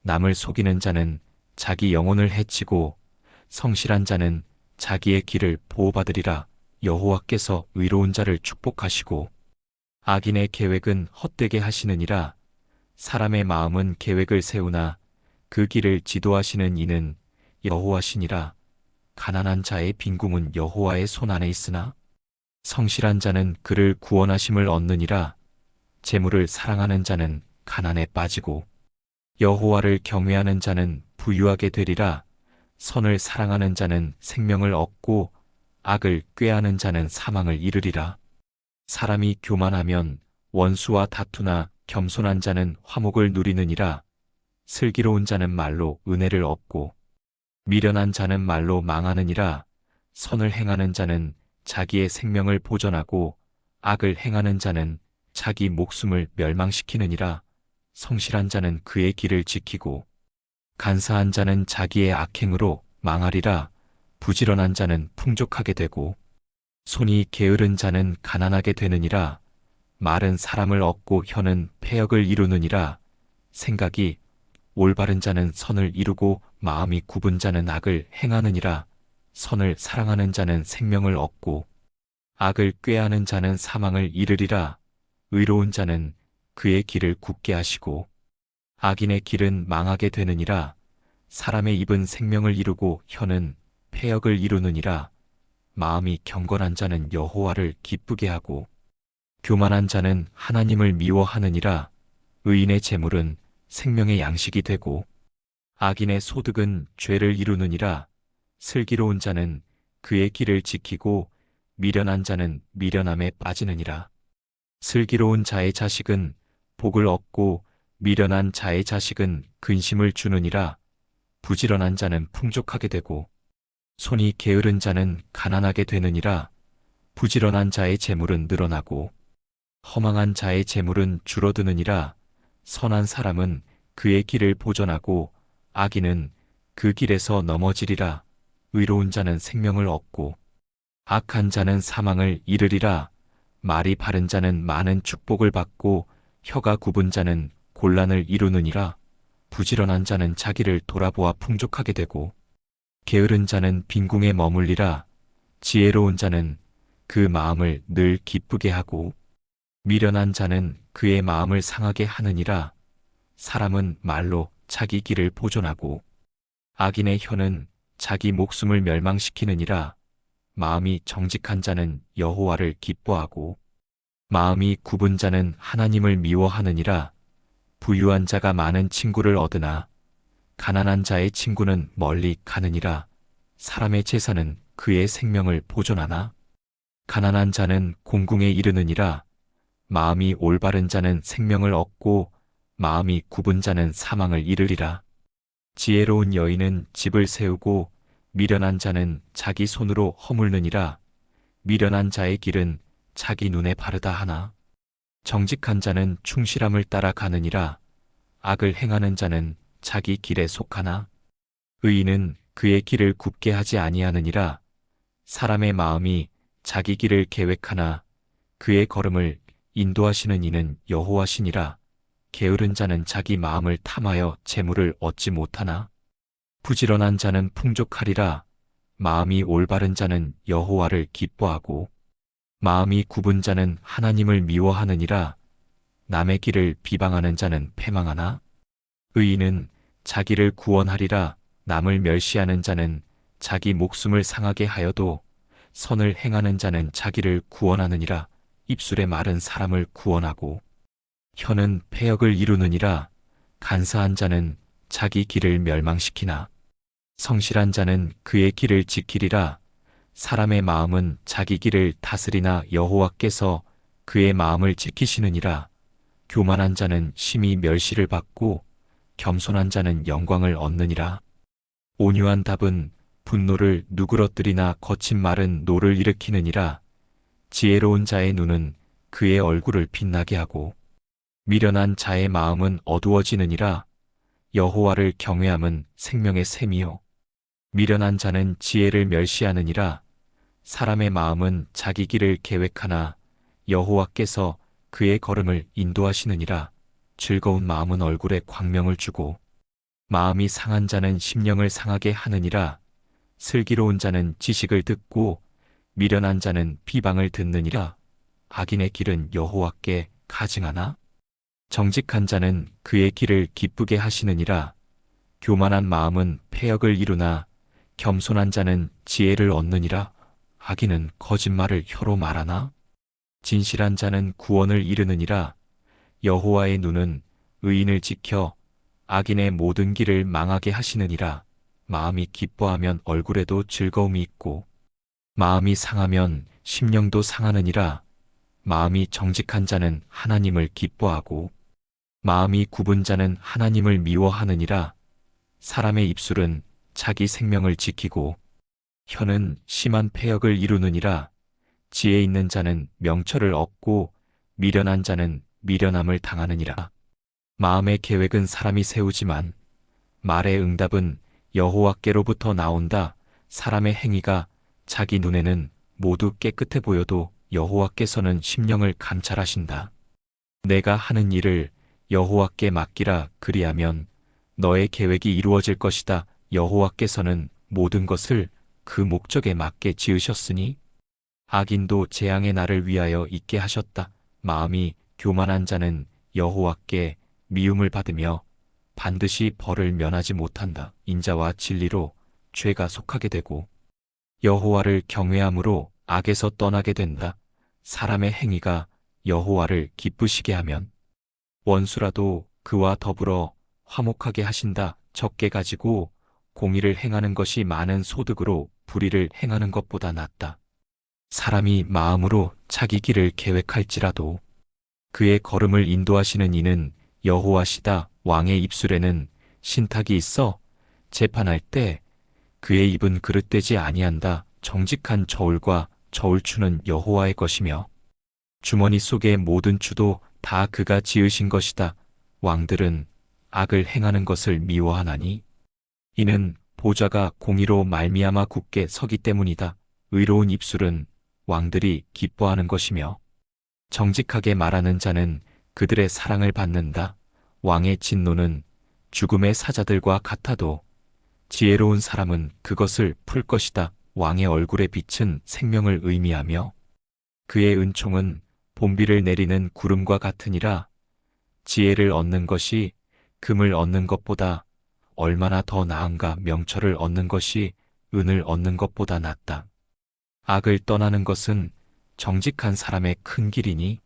남을 속이는 자는 자기 영혼을 해치고 성실한 자는 자기의 길을 보호받으리라. 여호와께서 의로운 자를 축복하시고 악인의 계획은 헛되게 하시느니라. 사람의 마음은 계획을 세우나 그 길을 지도하시는 이는 여호와시니라. 가난한 자의 빈궁은 여호와의 손 안에 있으나 성실한 자는 그를 구원하심을 얻느니라. 재물을 사랑하는 자는 가난에 빠지고 여호와를 경외하는 자는 부유하게 되리라. 선을 사랑하는 자는 생명을 얻고 악을 꾀하는 자는 사망을 이르리라. 사람이 교만하면 원수와 다투나 겸손한 자는 화목을 누리느니라. 슬기로운 자는 말로 은혜를 얻고 미련한 자는 말로 망하느니라. 선을 행하는 자는 자기의 생명을 보전하고 악을 행하는 자는 자기 목숨을 멸망시키느니라. 성실한 자는 그의 길을 지키고 간사한 자는 자기의 악행으로 망하리라. 부지런한 자는 풍족하게 되고 손이 게으른 자는 가난하게 되느니라. 말은 사람을 얻고 혀는 패역을 이루느니라. 생각이 올바른 자는 선을 이루고 마음이 굽은 자는 악을 행하느니라. 선을 사랑하는 자는 생명을 얻고 악을 꾀하는 자는 사망을 이르리라. 의로운 자는 그의 길을 굳게 하시고 악인의 길은 망하게 되느니라. 사람의 입은 생명을 이루고 혀는 패역을 이루느니라. 마음이 경건한 자는 여호와를 기쁘게 하고 교만한 자는 하나님을 미워하느니라. 의인의 재물은 생명의 양식이 되고 악인의 소득은 죄를 이루느니라. 슬기로운 자는 그의 길을 지키고 미련한 자는 미련함에 빠지느니라. 슬기로운 자의 자식은 복을 얻고 미련한 자의 자식은 근심을 주느니라. 부지런한 자는 풍족하게 되고 손이 게으른 자는 가난하게 되느니라. 부지런한 자의 재물은 늘어나고 허망한 자의 재물은 줄어드느니라. 선한 사람은 그의 길을 보전하고 악인은 그 길에서 넘어지리라. 의로운 자는 생명을 얻고 악한 자는 사망을 이르리라. 말이 바른 자는 많은 축복을 받고 혀가 굽은 자는 곤란을 이루느니라. 부지런한 자는 자기를 돌아보아 풍족하게 되고 게으른 자는 빈궁에 머물리라. 지혜로운 자는 그 마음을 늘 기쁘게 하고 미련한 자는 그의 마음을 상하게 하느니라. 사람은 말로 자기 길을 보존하고 악인의 혀는 자기 목숨을 멸망시키느니라. 마음이 정직한 자는 여호와를 기뻐하고 마음이 굽은 자는 하나님을 미워하느니라. 부유한 자가 많은 친구를 얻으나 가난한 자의 친구는 멀리 가느니라. 사람의 제사는 그의 생명을 보존하나 가난한 자는 공궁에 이르느니라. 마음이 올바른 자는 생명을 얻고 마음이 굽은 자는 사망을 이르리라. 지혜로운 여인은 집을 세우고 미련한 자는 자기 손으로 허물느니라. 미련한 자의 길은 자기 눈에 바르다 하나 정직한 자는 충실함을 따라 가느니라. 악을 행하는 자는 자기 길에 속하나 의인은 그의 길을 굽게 하지 아니하느니라. 사람의 마음이 자기 길을 계획하나 그의 걸음을 인도하시는 이는 여호와시니라. 게으른 자는 자기 마음을 탐하여 재물을 얻지 못하나 부지런한 자는 풍족하리라. 마음이 올바른 자는 여호와를 기뻐하고 마음이 굽은 자는 하나님을 미워하느니라. 남의 길을 비방하는 자는 패망하나 의인은 자기를 구원하리라. 남을 멸시하는 자는 자기 목숨을 상하게 하여도 선을 행하는 자는 자기를 구원하느니라. 입술의 말은 사람을 구원하고 혀는 패역을 이루느니라. 간사한 자는 자기 길을 멸망시키나 성실한 자는 그의 길을 지키리라. 사람의 마음은 자기 길을 다스리나 여호와께서 그의 마음을 지키시느니라. 교만한 자는 심히 멸시를 받고 겸손한 자는 영광을 얻느니라. 온유한 답은 분노를 누그러뜨리나 거친 말은 노를 일으키느니라. 지혜로운 자의 눈은 그의 얼굴을 빛나게 하고 미련한 자의 마음은 어두워지느니라. 여호와를 경외함은 생명의 샘이요 미련한 자는 지혜를 멸시하느니라. 사람의 마음은 자기 길을 계획하나 여호와께서 그의 걸음을 인도하시느니라. 즐거운 마음은 얼굴에 광명을 주고 마음이 상한 자는 심령을 상하게 하느니라. 슬기로운 자는 지식을 듣고 미련한 자는 비방을 듣느니라. 악인의 길은 여호와께 가증하나 정직한 자는 그의 길을 기쁘게 하시느니라. 교만한 마음은 패역을 이루나 겸손한 자는 지혜를 얻느니라. 악인은 거짓말을 혀로 말하나 진실한 자는 구원을 이루느니라. 여호와의 눈은 의인을 지켜 악인의 모든 길을 망하게 하시느니라. 마음이 기뻐하면 얼굴에도 즐거움이 있고 마음이 상하면 심령도 상하느니라. 마음이 정직한 자는 하나님을 기뻐하고 마음이 굽은 자는 하나님을 미워하느니라. 사람의 입술은 자기 생명을 지키고 혀는 심한 패역을 이루느니라. 지혜 있는 자는 명철을 얻고 미련한 자는 미련함을 당하느니라. 마음의 계획은 사람이 세우지만 말의 응답은 여호와께로부터 나온다. 사람의 행위가 자기 눈에는 모두 깨끗해 보여도 여호와께서는 심령을 감찰하신다. 내가 하는 일을 여호와께 맡기라. 그리하면 너의 계획이 이루어질 것이다. 여호와께서는 모든 것을 그 목적에 맞게 지으셨으니 악인도 재앙의 날을 위하여 있게 하셨다. 마음이 교만한 자는 여호와께 미움을 받으며 반드시 벌을 면하지 못한다. 인자와 진리로 죄가 속하게 되고 여호와를 경외함으로 악에서 떠나게 된다. 사람의 행위가 여호와를 기쁘시게 하면 원수라도 그와 더불어 화목하게 하신다. 적게 가지고 공의를 행하는 것이 많은 소득으로 불의를 행하는 것보다 낫다. 사람이 마음으로 자기 길을 계획할지라도 그의 걸음을 인도하시는 이는 여호와시다. 왕의 입술에는 신탁이 있어 재판할 때 그의 입은 그릇되지 아니한다. 정직한 저울과 저울추는 여호와의 것이며 주머니 속의 모든 추도 다 그가 지으신 것이다. 왕들은 악을 행하는 것을 미워하나니 이는 보좌가 공의로 말미암아 굳게 서기 때문이다. 의로운 입술은 왕들이 기뻐하는 것이며 정직하게 말하는 자는 그들의 사랑을 받는다. 왕의 진노는 죽음의 사자들과 같아도 지혜로운 사람은 그것을 풀 것이다. 왕의 얼굴의 빛은 생명을 의미하며 그의 은총은 봄비를 내리는 구름과 같으니라. 지혜를 얻는 것이 금을 얻는 것보다 얼마나 더 나은가. 명철을 얻는 것이 은을 얻는 것보다 낫다. 악을 떠나는 것은 정직한 사람의 큰 길이니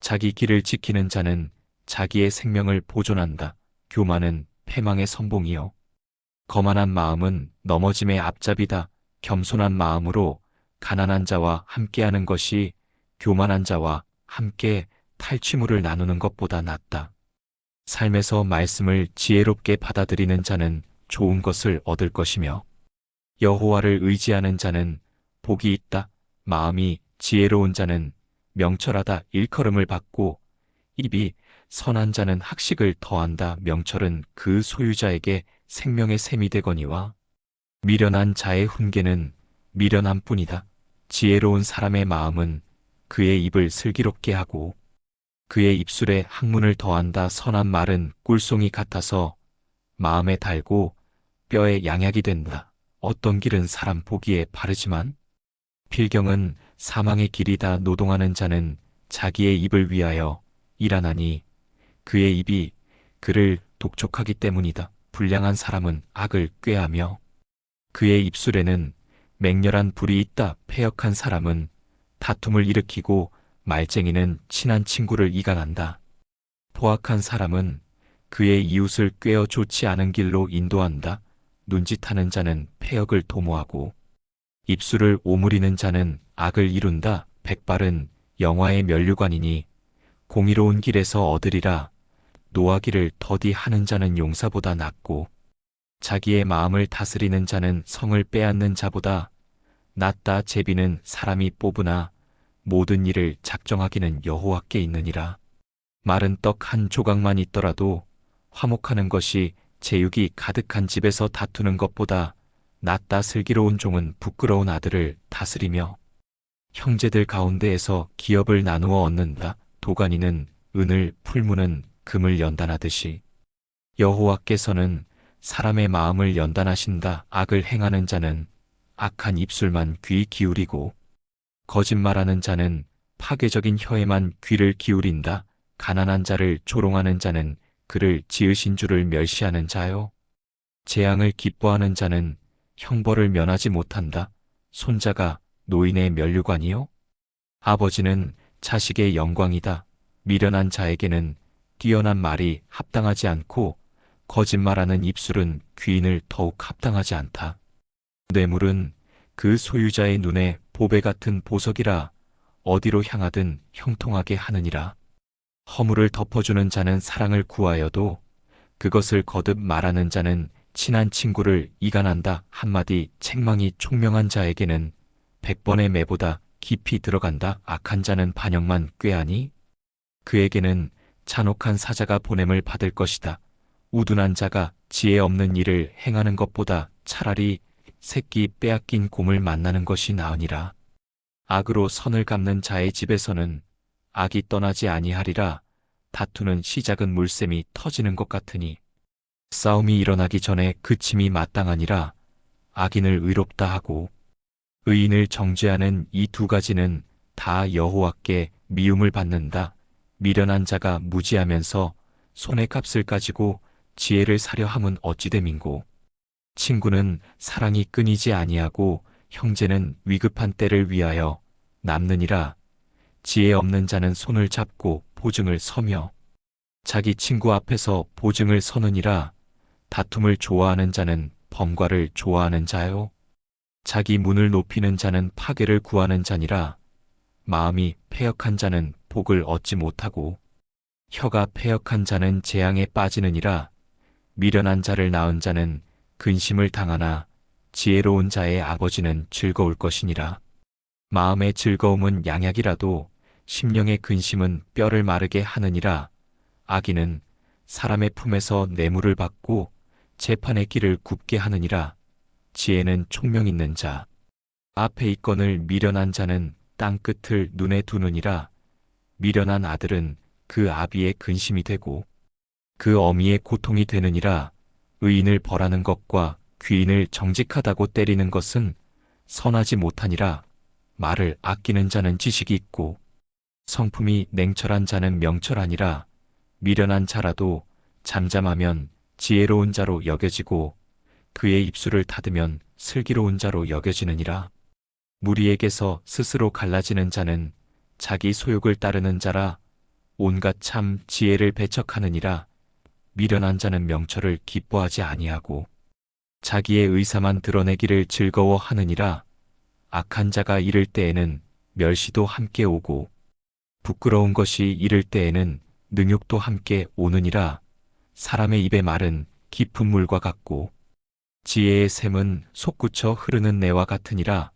자기 길을 지키는 자는 자기의 생명을 보존한다. 교만은 패망의 선봉이요 거만한 마음은 넘어짐의 앞잡이다. 겸손한 마음으로 가난한 자와 함께하는 것이 교만한 자와 함께 탈취물을 나누는 것보다 낫다. 삶에서 말씀을 지혜롭게 받아들이는 자는 좋은 것을 얻을 것이며 여호와를 의지하는 자는 복이 있다. 마음이 지혜로운 자는 명철하다. 일컬음을 받고 입이 선한 자는 학식을 더한다. 명철은 그 소유자에게 생명의 샘이 되거니와 미련한 자의 훈계는 미련함뿐이다. 지혜로운 사람의 마음은 그의 입을 슬기롭게 하고 그의 입술에 학문을 더한다. 선한 말은 꿀송이 같아서 마음에 달고 뼈에 양약이 된다. 어떤 길은 사람 보기에 바르지만 필경은 사망의 길이다. 노동하는 자는 자기의 입을 위하여 일하나니 그의 입이 그를 독촉하기 때문이다. 불량한 사람은 악을 꾀하며 그의 입술에는 맹렬한 불이 있다. 패역한 사람은 다툼을 일으키고 말쟁이는 친한 친구를 이간한다. 포악한 사람은 그의 이웃을 꾀어 좋지 않은 길로 인도한다. 눈짓하는 자는 패역을 도모하고 입술을 오므리는 자는 악을 이룬다. 백발은 영화의 면류관이니 공의로운 길에서 얻으리라. 노하기를 더디하는 자는 용사보다 낫고 자기의 마음을 다스리는 자는 성을 빼앗는 자보다 낫다. 제비는 사람이 뽑으나 모든 일을 작정하기는 여호와께 있느니라. 마른 떡 한 조각만 있더라도 화목하는 것이 제육이 가득한 집에서 다투는 것보다 낫다. 슬기로운 종은 부끄러운 아들을 다스리며 형제들 가운데에서 기업을 나누어 얻는다. 도가니는 은을 풀무는 금을 연단하듯이 여호와께서는 사람의 마음을 연단하신다. 악을 행하는 자는 악한 입술만 귀 기울이고 거짓말하는 자는 파괴적인 혀에만 귀를 기울인다. 가난한 자를 조롱하는 자는 그를 지으신 주를 멸시하는 자요. 재앙을 기뻐하는 자는 형벌을 면하지 못한다. 손자가 노인의 면류관이요. 아버지는 자식의 영광이다. 미련한 자에게는 뛰어난 말이 합당하지 않고 거짓말하는 입술은 귀인을 더욱 합당하지 않다. 뇌물은 그 소유자의 눈에 보배 같은 보석이라 어디로 향하든 형통하게 하느니라. 허물을 덮어주는 자는 사랑을 구하여도 그것을 거듭 말하는 자는 친한 친구를 이간한다. 한마디 책망이 총명한 자에게는 100번의 매보다 깊이 들어간다. 악한 자는 반역만 꾀하니 그에게는 잔혹한 사자가 보냄을 받을 것이다. 우둔한 자가 지혜 없는 일을 행하는 것보다 차라리 새끼 빼앗긴 곰을 만나는 것이 나으니라. 악으로 선을 갚는 자의 집에서는 악이 떠나지 아니하리라. 다투는 시작은 물샘이 터지는 것 같으니 싸움이 일어나기 전에 그침이 마땅하니라. 악인을 의롭다 하고 의인을 정죄하는 이 두 가지는 다 여호와께 미움을 받는다. 미련한 자가 무지하면서 손의 값을 가지고 지혜를 사려 함은 어찌됨인고. 친구는 사랑이 끊이지 아니하고 형제는 위급한 때를 위하여 남느니라. 지혜 없는 자는 손을 잡고 보증을 서며 자기 친구 앞에서 보증을 서느니라. 다툼을 좋아하는 자는 범과를 좋아하는 자요. 자기 문을 높이는 자는 파괴를 구하는 자니라. 마음이 패역한 자는 복을 얻지 못하고 혀가 패역한 자는 재앙에 빠지느니라. 미련한 자를 낳은 자는 근심을 당하나 지혜로운 자의 아버지는 즐거울 것이니라. 마음의 즐거움은 양약이라도 심령의 근심은 뼈를 마르게 하느니라. 악인은 사람의 품에서 뇌물을 받고 재판의 길을 굽게 하느니라. 지혜는 총명 있는 자 앞에 있거늘 미련한 자는 땅 끝을 눈에 두느니라. 미련한 아들은 그 아비의 근심이 되고 그 어미의 고통이 되느니라. 의인을 벌하는 것과 귀인을 정직하다고 때리는 것은 선하지 못하니라. 말을 아끼는 자는 지식이 있고 성품이 냉철한 자는 명철하니라. 미련한 자라도 잠잠하면 지혜로운 자로 여겨지고 그의 입술을 닫으면 슬기로운 자로 여겨지느니라. 무리에게서 스스로 갈라지는 자는 자기 소욕을 따르는 자라. 온갖 참 지혜를 배척하느니라. 미련한 자는 명철을 기뻐하지 아니하고 자기의 의사만 드러내기를 즐거워하느니라. 악한 자가 이를 때에는 멸시도 함께 오고 부끄러운 것이 이를 때에는 능욕도 함께 오느니라. 사람의 입의 말은 깊은 물과 같고 지혜의 샘은 솟구쳐 흐르는 내와 같으니라.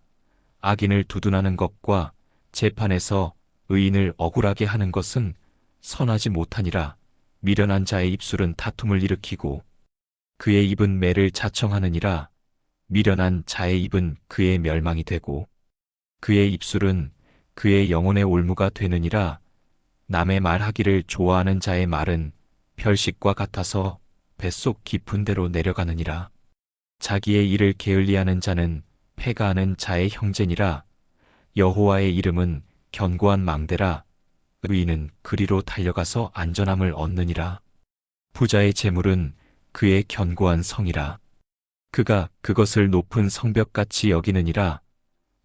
악인을 두둔하는 것과 재판에서 의인을 억울하게 하는 것은 선하지 못하니라. 미련한 자의 입술은 다툼을 일으키고 그의 입은 매를 자청하느니라. 미련한 자의 입은 그의 멸망이 되고 그의 입술은 그의 영혼의 올무가 되느니라. 남의 말하기를 좋아하는 자의 말은 별식과 같아서 뱃속 깊은 데로 내려가느니라. 자기의 일을 게을리하는 자는 패가하는 자의 형제니라. 여호와의 이름은 견고한 망대라. 의인은 그리로 달려가서 안전함을 얻느니라. 부자의 재물은 그의 견고한 성이라. 그가 그것을 높은 성벽같이 여기느니라.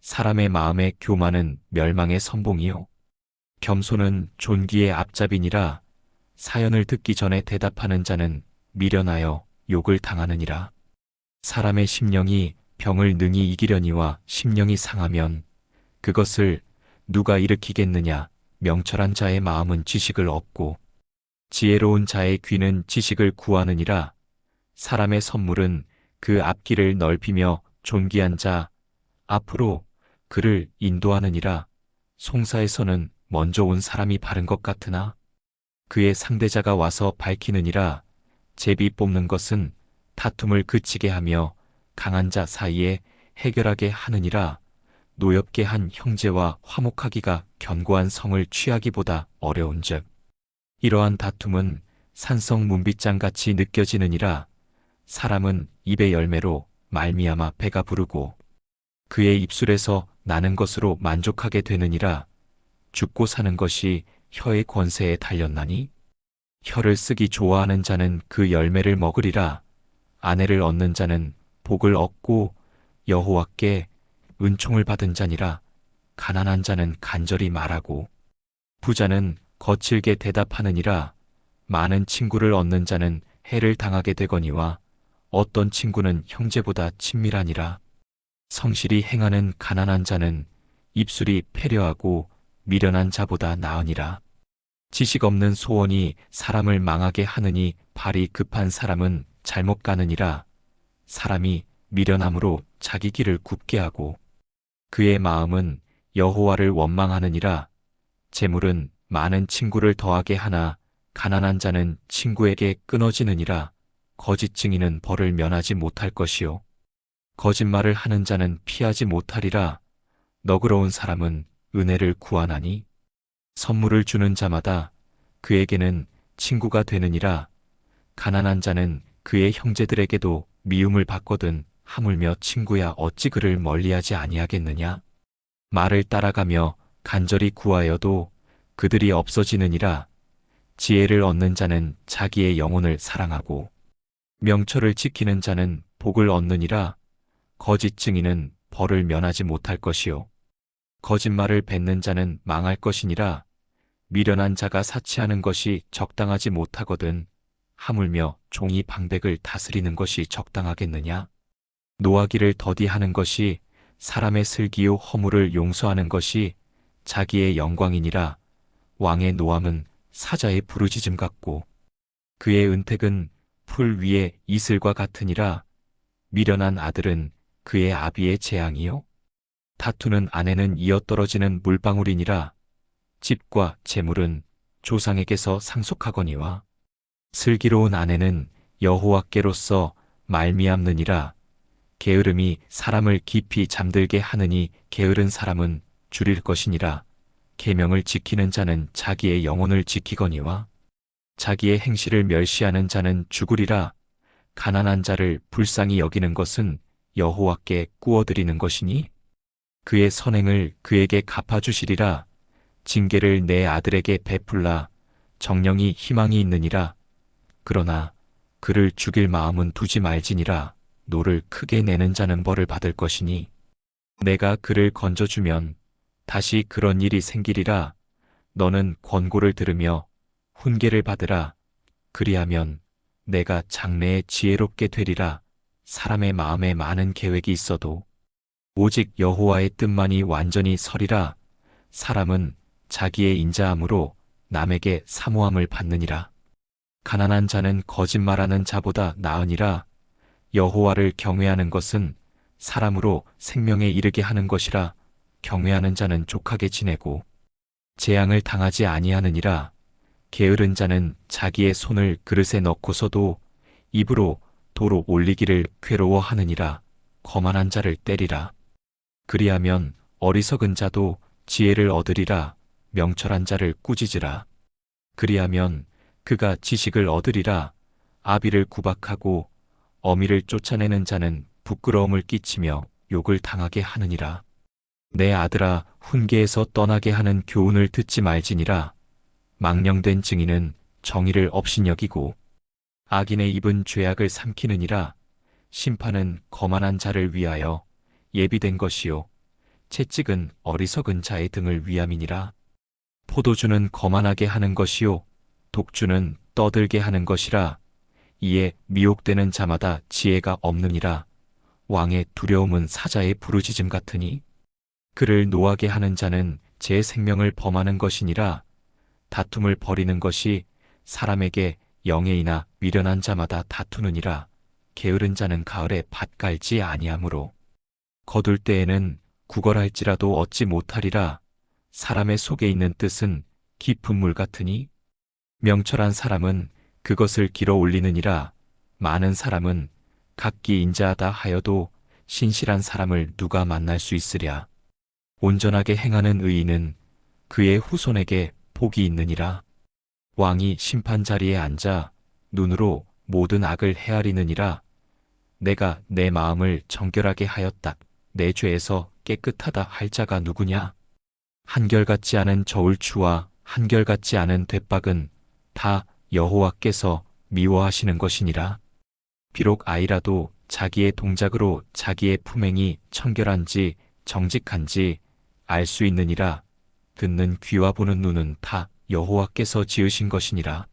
사람의 마음의 교만은 멸망의 선봉이요 겸손은 존귀의 앞잡이니라. 사연을 듣기 전에 대답하는 자는 미련하여 욕을 당하느니라. 사람의 심령이 병을 능히 이기려니와 심령이 상하면 그것을 누가 일으키겠느냐. 명철한 자의 마음은 지식을 얻고 지혜로운 자의 귀는 지식을 구하느니라. 사람의 선물은 그 앞길을 넓히며 존귀한 자 앞으로 그를 인도하느니라. 송사에서는 먼저 온 사람이 바른 것 같으나 그의 상대자가 와서 밝히느니라. 제비 뽑는 것은 다툼을 그치게 하며 강한 자 사이에 해결하게 하느니라. 노엽게 한 형제와 화목하기가 견고한 성을 취하기보다 어려운즉 이러한 다툼은 산성 문빗장같이 느껴지느니라. 사람은 입의 열매로 말미암아 배가 부르고 그의 입술에서 나는 것으로 만족하게 되느니라. 죽고 사는 것이 혀의 권세에 달렸나니? 혀를 쓰기 좋아하는 자는 그 열매를 먹으리라. 아내를 얻는 자는 복을 얻고 여호와께 은총을 받은 자니라. 가난한 자는 간절히 말하고 부자는 거칠게 대답하느니라. 많은 친구를 얻는 자는 해를 당하게 되거니와 어떤 친구는 형제보다 친밀하니라. 성실히 행하는 가난한 자는 입술이 패려하고 미련한 자보다 나으니라. 지식 없는 소원이 사람을 망하게 하느니 발이 급한 사람은 잘못 가느니라. 사람이 미련함으로 자기 길을 굽게 하고 그의 마음은 여호와를 원망하느니라. 재물은 많은 친구를 더하게 하나 가난한 자는 친구에게 끊어지느니라. 거짓 증인은 벌을 면하지 못할 것이요 거짓말을 하는 자는 피하지 못하리라. 너그러운 사람은 은혜를 구하나니 선물을 주는 자마다 그에게는 친구가 되느니라. 가난한 자는 그의 형제들에게도 미움을 받거든 하물며 친구야 어찌 그를 멀리하지 아니하겠느냐. 말을 따라가며 간절히 구하여도 그들이 없어지느니라. 지혜를 얻는 자는 자기의 영혼을 사랑하고 명철을 지키는 자는 복을 얻느니라. 거짓 증인은 벌을 면하지 못할 것이요 거짓말을 뱉는 자는 망할 것이니라. 미련한 자가 사치하는 것이 적당하지 못하거든 하물며 종이 방백을 다스리는 것이 적당하겠느냐. 노하기를 더디하는 것이 사람의 슬기요 허물을 용서하는 것이 자기의 영광이니라. 왕의 노함은 사자의 부르짖음 같고 그의 은택은 풀 위에 이슬과 같으니라. 미련한 아들은 그의 아비의 재앙이요 다투는 아내는 이어떨어지는 물방울이니라. 집과 재물은 조상에게서 상속하거니와 슬기로운 아내는 여호와께로서 말미암느니라. 게으름이 사람을 깊이 잠들게 하느니 게으른 사람은 줄일 것이니라. 계명을 지키는 자는 자기의 영혼을 지키거니와 자기의 행실을 멸시하는 자는 죽으리라. 가난한 자를 불쌍히 여기는 것은 여호와께 꾸어드리는 것이니 그의 선행을 그에게 갚아주시리라. 징계를 내 아들에게 베풀라. 정령이 희망이 있느니라. 그러나 그를 죽일 마음은 두지 말지니라. 노를 크게 내는 자는 벌을 받을 것이니 내가 그를 건져주면 다시 그런 일이 생기리라. 너는 권고를 들으며 훈계를 받으라. 그리하면 내가 장래에 지혜롭게 되리라. 사람의 마음에 많은 계획이 있어도 오직 여호와의 뜻만이 완전히 서리라. 사람은 자기의 인자함으로 남에게 사모함을 받느니라. 가난한 자는 거짓말하는 자보다 나으니라. 여호와를 경외하는 것은 사람으로 생명에 이르게 하는 것이라. 경외하는 자는 족하게 지내고 재앙을 당하지 아니하느니라. 게으른 자는 자기의 손을 그릇에 넣고서도 입으로 도로 올리기를 괴로워하느니라. 거만한 자를 때리라. 그리하면 어리석은 자도 지혜를 얻으리라. 명철한 자를 꾸짖으라. 그리하면 그가 지식을 얻으리라. 아비를 구박하고 어미를 쫓아내는 자는 부끄러움을 끼치며 욕을 당하게 하느니라. 내 아들아 훈계에서 떠나게 하는 교훈을 듣지 말지니라. 망령된 증인은 정의를 업신여기고 악인의 입은 죄악을 삼키느니라. 심판은 거만한 자를 위하여 예비된 것이요 채찍은 어리석은 자의 등을 위함이니라. 포도주는 거만하게 하는 것이요 독주는 떠들게 하는 것이라. 이에 미혹되는 자마다 지혜가 없느니라. 왕의 두려움은 사자의 부르짖음 같으니 그를 노하게 하는 자는 제 생명을 범하는 것이니라. 다툼을 벌이는 것이 사람에게 영예이나 미련한 자마다 다투느니라. 게으른 자는 가을에 밭 갈지 아니하므로 거둘 때에는 구걸할지라도 얻지 못하리라. 사람의 속에 있는 뜻은 깊은 물 같으니 명철한 사람은 그것을 길어 올리느니라. 많은 사람은 각기 인자하다 하여도 신실한 사람을 누가 만날 수 있으랴. 온전하게 행하는 의인은 그의 후손에게 복이 있느니라. 왕이 심판 자리에 앉아 눈으로 모든 악을 헤아리느니라. 내가 내 마음을 정결하게 하였다. 내 죄에서 깨끗하다 할 자가 누구냐? 한결같지 않은 저울추와 한결같지 않은 대박은 다 여호와께서 미워하시는 것이니라. 비록 아이라도 자기의 동작으로 자기의 품행이 청결한지 정직한지 알 수 있느니라. 듣는 귀와 보는 눈은 다 여호와께서 지으신 것이니라.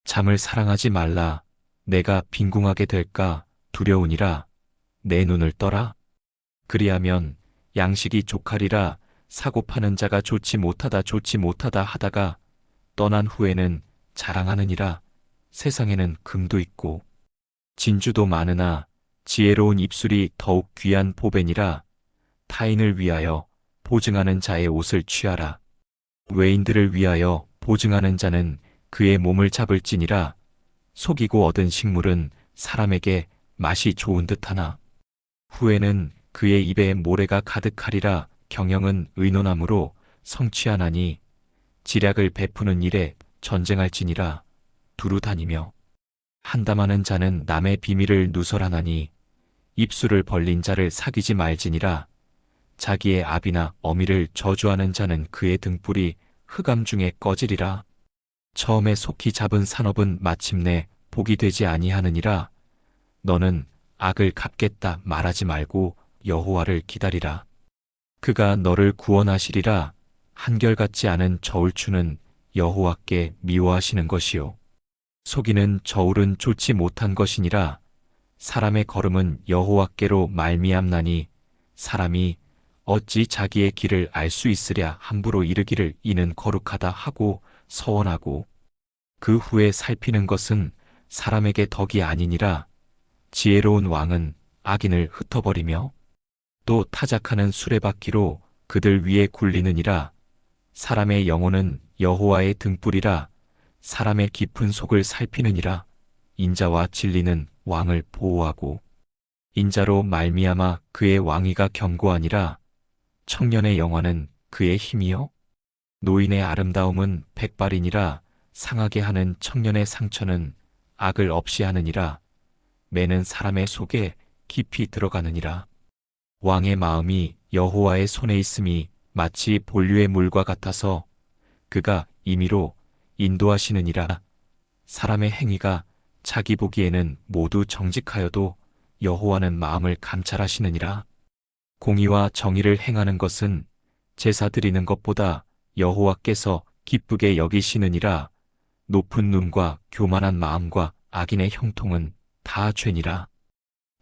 잠을 사랑하지 말라. 내가 빈궁하게 될까 두려우니라. 내 눈을 떠라. 그리하면 양식이 족하리라. 사고 파는 자가 좋지 못하다 하다가 떠난 후에는 자랑하느니라. 세상에는 금도 있고 진주도 많으나 지혜로운 입술이 더욱 귀한 보배니라. 타인을 위하여 보증하는 자의 옷을 취하라. 외인들을 위하여 보증하는 자는 그의 몸을 잡을지니라. 속이고 얻은 식물은 사람에게 맛이 좋은 듯하나 후에는 그의 입에 모래가 가득하리라. 경영은 의논함으로 성취하나니 지략을 베푸는 일에 전쟁할지니라. 두루 다니며 한담하는 자는 남의 비밀을 누설하나니 입술을 벌린 자를 사귀지 말지니라. 자기의 아비나 어미를 저주하는 자는 그의 등불이 흑암 중에 꺼지리라. 처음에 속히 잡은 산업은 마침내 복이 되지 아니하느니라. 너는 악을 갚겠다 말하지 말고 여호와를 기다리라. 그가 너를 구원하시리라. 한결같지 않은 저울추는 여호와께 미워하시는 것이요 속이는 저울은 좋지 못한 것이니라. 사람의 걸음은 여호와께로 말미암나니 사람이 어찌 자기의 길을 알 수 있으랴. 함부로 이르기를 이는 거룩하다 하고 서원하고 그 후에 살피는 것은 사람에게 덕이 아니니라. 지혜로운 왕은 악인을 흩어버리며 또 타작하는 수레바퀴로 그들 위에 굴리느니라. 사람의 영혼은 여호와의 등불이라. 사람의 깊은 속을 살피느니라. 인자와 진리는 왕을 보호하고 인자로 말미암아 그의 왕위가 견고하니라. 청년의 영화는 그의 힘이요 노인의 아름다움은 백발이니라. 상하게 하는 청년의 상처는 악을 없이 하느니라. 매는 사람의 속에 깊이 들어가느니라. 왕의 마음이 여호와의 손에 있음이 마치 본류의 물과 같아서 그가 임의로 인도하시느니라. 사람의 행위가 자기 보기에는 모두 정직하여도 여호와는 마음을 감찰하시느니라. 공의와 정의를 행하는 것은 제사 드리는 것보다 여호와께서 기쁘게 여기시느니라. 높은 눈과 교만한 마음과 악인의 형통은 다 죄니라.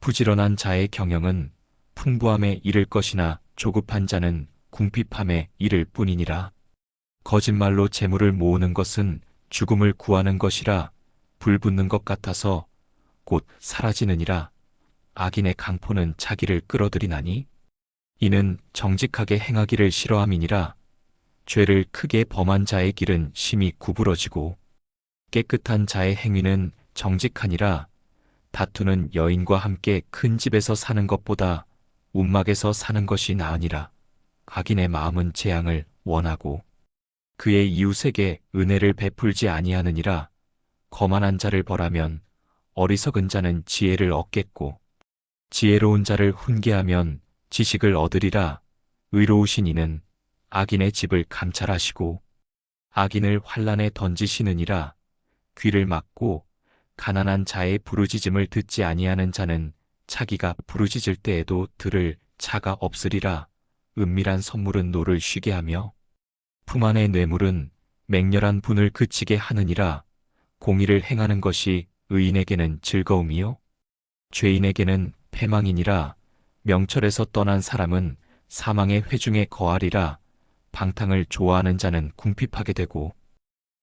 부지런한 자의 경영은 풍부함에 이를 것이나 조급한 자는 궁핍함에 이를 뿐이니라. 거짓말로 재물을 모으는 것은 죽음을 구하는 것이라. 불 붙는 것 같아서 곧 사라지느니라. 악인의 강포는 자기를 끌어들이나니 이는 정직하게 행하기를 싫어함이니라. 죄를 크게 범한 자의 길은 심히 구부러지고 깨끗한 자의 행위는 정직하니라. 다투는 여인과 함께 큰 집에서 사는 것보다 움막에서 사는 것이 나으니라. 악인의 마음은 재앙을 원하고 그의 이웃에게 은혜를 베풀지 아니하느니라. 거만한 자를 벌하면 어리석은 자는 지혜를 얻겠고 지혜로운 자를 훈계하면 지식을 얻으리라. 의로우신 이는 악인의 집을 감찰하시고 악인을 환난에 던지시느니라. 귀를 막고 가난한 자의 부르짖음을 듣지 아니하는 자는 자기가 부르짖을 때에도 들을 자가 없으리라. 은밀한 선물은 노를 쉬게 하며 품 안의 뇌물은 맹렬한 분을 그치게 하느니라. 공의를 행하는 것이 의인에게는 즐거움이요 죄인에게는 패망이니라. 명철에서 떠난 사람은 사망의 회중에 거하리라. 방탕을 좋아하는 자는 궁핍하게 되고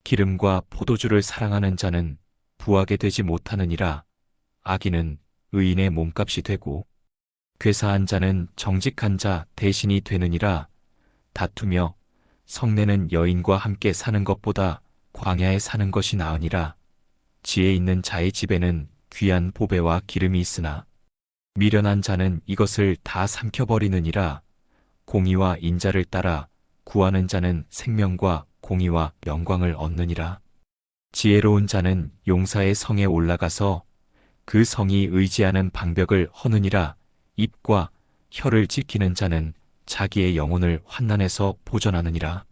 기름과 포도주를 사랑하는 자는 부하게 되지 못하느니라. 악인은 의인의 몸값이 되고 괴사한 자는 정직한 자 대신이 되느니라. 다투며 성내는 여인과 함께 사는 것보다 광야에 사는 것이 나으니라. 지혜 있는 자의 집에는 귀한 보배와 기름이 있으나 미련한 자는 이것을 다 삼켜버리느니라. 공의와 인자를 따라 구하는 자는 생명과 공의와 영광을 얻느니라. 지혜로운 자는 용사의 성에 올라가서 그 성이 의지하는 방벽을 허느니라. 입과 혀를 지키는 자는 자기의 영혼을 환난에서 보전하느니라.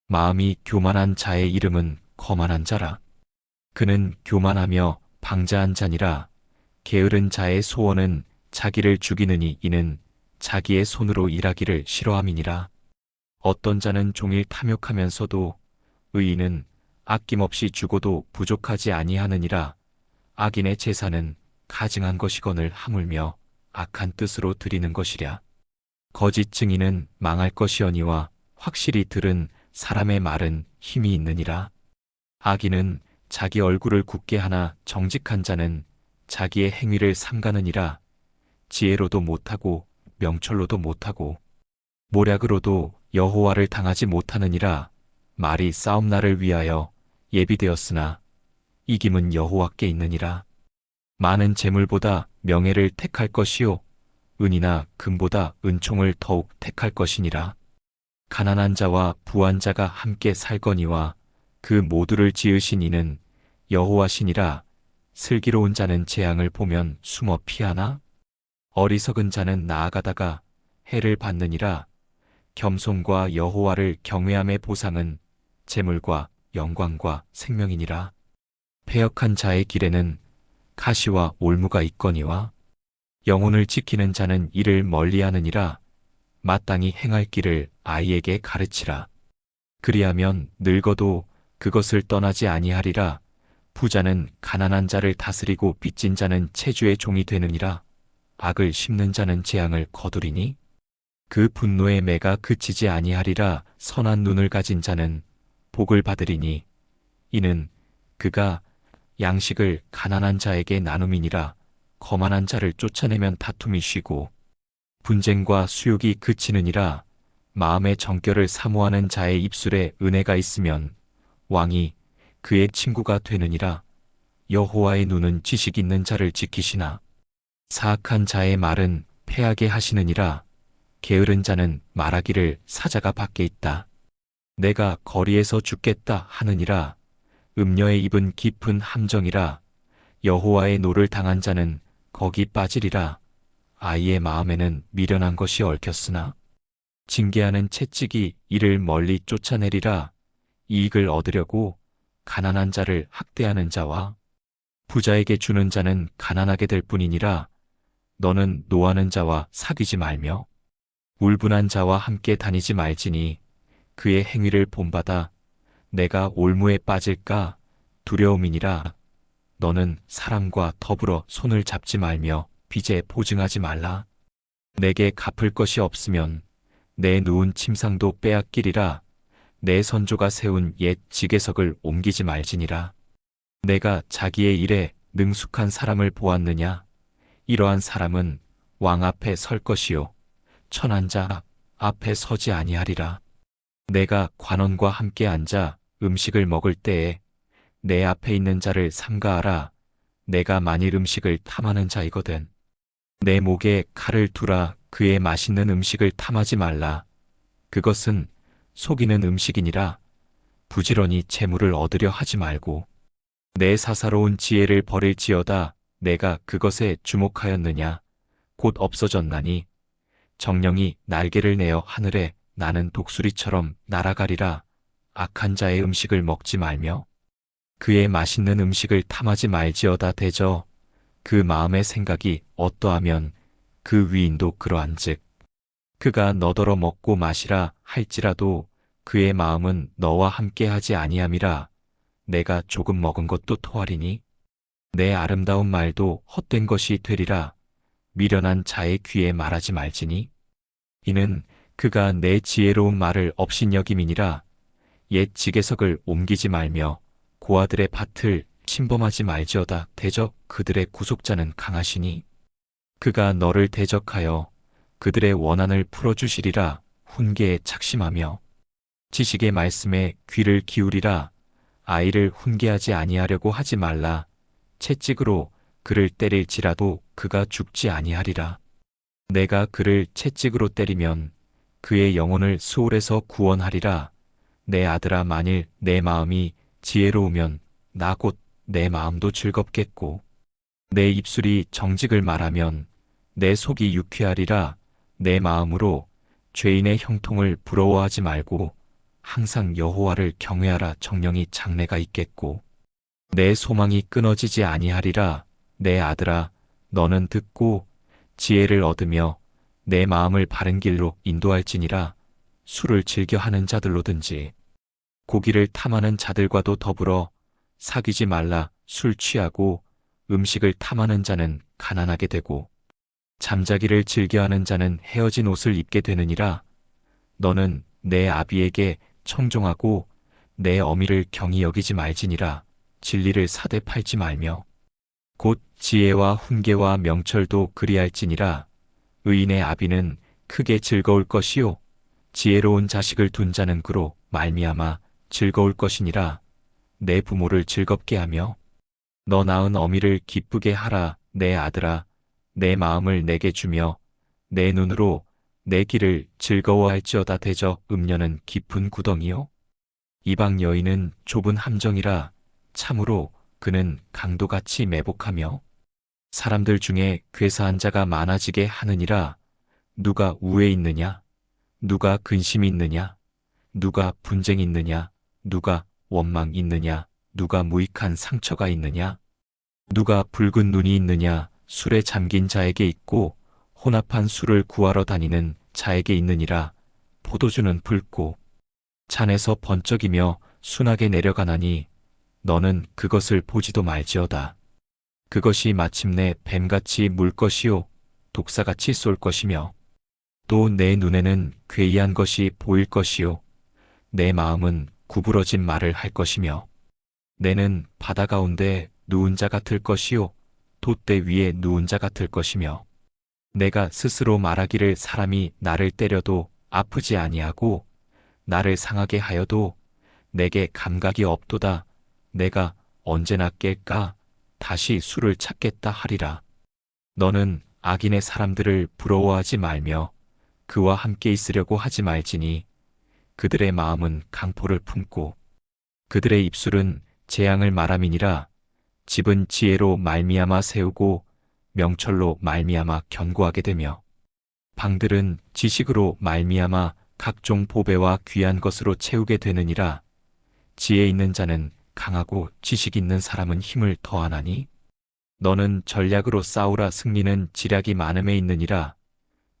마음이 교만한 자의 이름은 거만한 자라. 그는 교만하며 방자한 자니라. 게으른 자의 소원은 자기를 죽이느니 이는 자기의 손으로 일하기를 싫어함이니라. 어떤 자는 종일 탐욕하면서도 의인은 아낌없이 주고도 부족하지 아니하느니라. 악인의 제사는 가증한 것이거늘 하물며 악한 뜻으로 드리는 것이랴. 거짓 증인은 망할 것이오니와 확실히 들은 사람의 말은 힘이 있느니라. 악인은 자기 얼굴을 굳게 하나 정직한 자는 자기의 행위를 삼가느니라. 지혜로도 못하고 명철로도 못하고 모략으로도 여호와를 당하지 못하느니라. 말이 싸움날을 위하여 예비되었으나 이김은 여호와께 있느니라. 많은 재물보다 명예를 택할 것이요 은이나 금보다 은총을 더욱 택할 것이니라. 가난한 자와 부한 자가 함께 살거니와 그 모두를 지으신 이는 여호와시니라. 슬기로운 자는 재앙을 보면 숨어 피하나? 어리석은 자는 나아가다가 해를 받느니라. 겸손과 여호와를 경외함의 보상은 재물과 영광과 생명이니라. 패역한 자의 길에는 가시와 올무가 있거니와 영혼을 지키는 자는 이를 멀리하느니라. 마땅히 행할 길을 아이에게 가르치라. 그리하면 늙어도 그것을 떠나지 아니하리라. 부자는 가난한 자를 다스리고 빚진 자는 체주의 종이 되느니라. 악을 심는 자는 재앙을 거두리니 그 분노의 매가 그치지 아니하리라. 선한 눈을 가진 자는 복을 받으리니 이는 그가 양식을 가난한 자에게 나눔이니라. 거만한 자를 쫓아내면 다툼이 쉬고 분쟁과 수욕이 그치느니라. 마음의 정결을 사모하는 자의 입술에 은혜가 있으면 왕이 그의 친구가 되느니라. 여호와의 눈은 지식 있는 자를 지키시나 사악한 자의 말은 패하게 하시느니라. 게으른 자는 말하기를 사자가 밖에 있다. 내가 거리에서 죽겠다 하느니라. 음녀의 입은 깊은 함정이라. 여호와의 노를 당한 자는 거기 빠지리라. 아이의 마음에는 미련한 것이 얽혔으나 징계하는 채찍이 이를 멀리 쫓아내리라. 이익을 얻으려고 가난한 자를 학대하는 자와 부자에게 주는 자는 가난하게 될 뿐이니라. 너는 노하는 자와 사귀지 말며 울분한 자와 함께 다니지 말지니 그의 행위를 본받아 내가 올무에 빠질까 두려움이니라. 너는 사람과 더불어 손을 잡지 말며 빚에 보증하지 말라. 내게 갚을 것이 없으면 내 누운 침상도 빼앗기리라. 내 선조가 세운 옛 지게석을 옮기지 말지니라. 내가 자기의 일에 능숙한 사람을 보았느냐? 이러한 사람은 왕 앞에 설 것이요 천한 자 앞에 서지 아니하리라. 내가 관원과 함께 앉아 음식을 먹을 때에 내 앞에 있는 자를 삼가하라. 내가 만일 음식을 탐하는 자이거든 내 목에 칼을 두라. 그의 맛있는 음식을 탐하지 말라. 그것은 속이는 음식이니라. 부지런히 재물을 얻으려 하지 말고 내 사사로운 지혜를 버릴지어다. 내가 그것에 주목하였느냐? 곧 없어졌나니 정령이 날개를 내어 하늘에 나는 독수리처럼 날아가리라. 악한 자의 음식을 먹지 말며 그의 맛있는 음식을 탐하지 말지어다. 대저 그 마음의 생각이 어떠하면 그 위인도 그러한즉 그가 너더러 먹고 마시라 할지라도 그의 마음은 너와 함께하지 아니함이라. 내가 조금 먹은 것도 토하리니 내 아름다운 말도 헛된 것이 되리라. 미련한 자의 귀에 말하지 말지니 이는 그가 내 지혜로운 말을 업신여김이니라. 옛 지게석을 옮기지 말며 고아들의 밭을 침범하지 말지어다. 대적 그들의 구속자는 강하시니 그가 너를 대적하여 그들의 원한을 풀어주시리라. 훈계에 착심하며 지식의 말씀에 귀를 기울이라. 아이를 훈계하지 아니하려고 하지 말라. 채찍으로 그를 때릴지라도 그가 죽지 아니하리라. 내가 그를 채찍으로 때리면 그의 영혼을 수올에서 구원하리라. 내 아들아 만일 내 마음이 지혜로우면 나 곧 내 마음도 즐겁겠고 내 입술이 정직을 말하면 내 속이 유쾌하리라. 내 마음으로 죄인의 형통을 부러워하지 말고 항상 여호와를 경외하라 정령이 장래가 있겠고 내 소망이 끊어지지 아니하리라. 내 아들아, 너는 듣고 지혜를 얻으며 내 마음을 바른 길로 인도할지니라. 술을 즐겨 하는 자들로든지 고기를 탐하는 자들과도 더불어 사귀지 말라. 술 취하고 음식을 탐하는 자는 가난하게 되고 잠자기를 즐겨하는 자는 헤어진 옷을 입게 되느니라. 너는 내 아비에게 청종하고 내 어미를 경히 여기지 말지니라. 진리를 사되 팔지 말며 곧 지혜와 훈계와 명철도 그리할지니라. 의인의 아비는 크게 즐거울 것이요 지혜로운 자식을 둔 자는 그로 말미암아 즐거울 것이니라. 내 부모를 즐겁게 하며 너 낳은 어미를 기쁘게 하라. 내 아들아, 내 마음을 내게 주며 내 눈으로 내 길을 즐거워할지어다. 대저 음녀는 깊은 구덩이요 이방 여인은 좁은 함정이라. 참으로 그는 강도같이 매복하며 사람들 중에 괴사한 자가 많아지게 하느니라. 누가 우에 있느냐? 누가 근심이 있느냐? 누가 분쟁이 있느냐? 누가 원망 있느냐? 누가 무익한 상처가 있느냐? 누가 붉은 눈이 있느냐? 술에 잠긴 자에게 있고 혼합한 술을 구하러 다니는 자에게 있느니라. 포도주는 붉고 잔에서 번쩍이며 순하게 내려가나니 너는 그것을 보지도 말지어다. 그것이 마침내 뱀같이 물 것이요 독사같이 쏠 것이며 또 내 눈에는 괴이한 것이 보일 것이요 내 마음은 구부러진 말을 할 것이며 내는 바다 가운데 누운 자 같을 것이요 돛대 위에 누운 자 같을 것이며 내가 스스로 말하기를 사람이 나를 때려도 아프지 아니하고 나를 상하게 하여도 내게 감각이 없도다. 내가 언제나 깰까 다시 술을 찾겠다 하리라. 너는 악인의 사람들을 부러워하지 말며 그와 함께 있으려고 하지 말지니 그들의 마음은 강포를 품고 그들의 입술은 재앙을 말함이니라. 집은 지혜로 말미암아 세우고 명철로 말미암아 견고하게 되며 방들은 지식으로 말미암아 각종 보배와 귀한 것으로 채우게 되느니라. 지혜 있는 자는 강하고 지식 있는 사람은 힘을 더하나니 너는 전략으로 싸우라. 승리는 지략이 많음에 있느니라.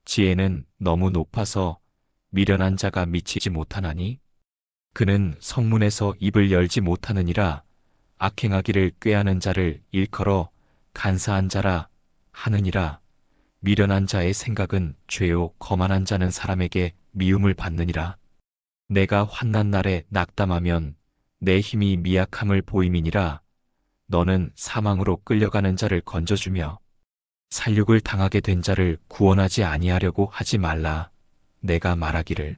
지혜는 너무 높아서 미련한 자가 미치지 못하나니 그는 성문에서 입을 열지 못하느니라. 악행하기를 꾀하는 자를 일컬어 간사한 자라 하느니라. 미련한 자의 생각은 죄요 거만한 자는 사람에게 미움을 받느니라. 내가 환난 날에 낙담하면 내 힘이 미약함을 보임이니라. 너는 사망으로 끌려가는 자를 건져주며 살육을 당하게 된 자를 구원하지 아니하려고 하지 말라. 내가 말하기를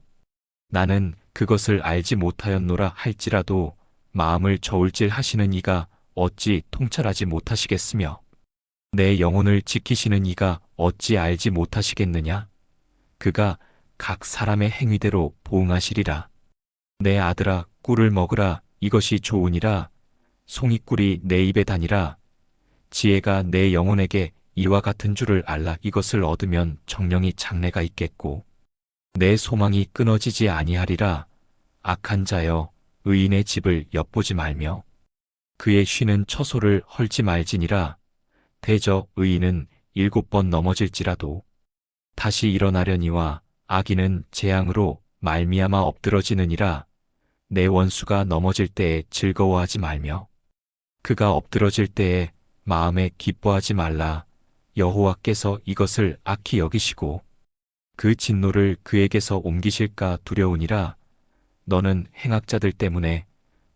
나는 그것을 알지 못하였노라 할지라도 마음을 저울질 하시는 이가 어찌 통찰하지 못하시겠으며 내 영혼을 지키시는 이가 어찌 알지 못하시겠느냐? 그가 각 사람의 행위대로 보응하시리라. 내 아들아, 꿀을 먹으라. 이것이 좋으니라. 송이꿀이 내 입에 다니라. 지혜가 내 영혼에게 이와 같은 줄을 알라. 이것을 얻으면 정령이 장래가 있겠고 내 소망이 끊어지지 아니하리라. 악한 자여, 의인의 집을 엿보지 말며 그의 쉬는 처소를 헐지 말지니라. 대저 의인은 7번 넘어질지라도 다시 일어나려니와 악인은 재앙으로 말미암아 엎드러지느니라. 내 원수가 넘어질 때에 즐거워하지 말며 그가 엎드러질 때에 마음에 기뻐하지 말라. 여호와께서 이것을 악히 여기시고 그 진노를 그에게서 옮기실까 두려우니라. 너는 행악자들 때문에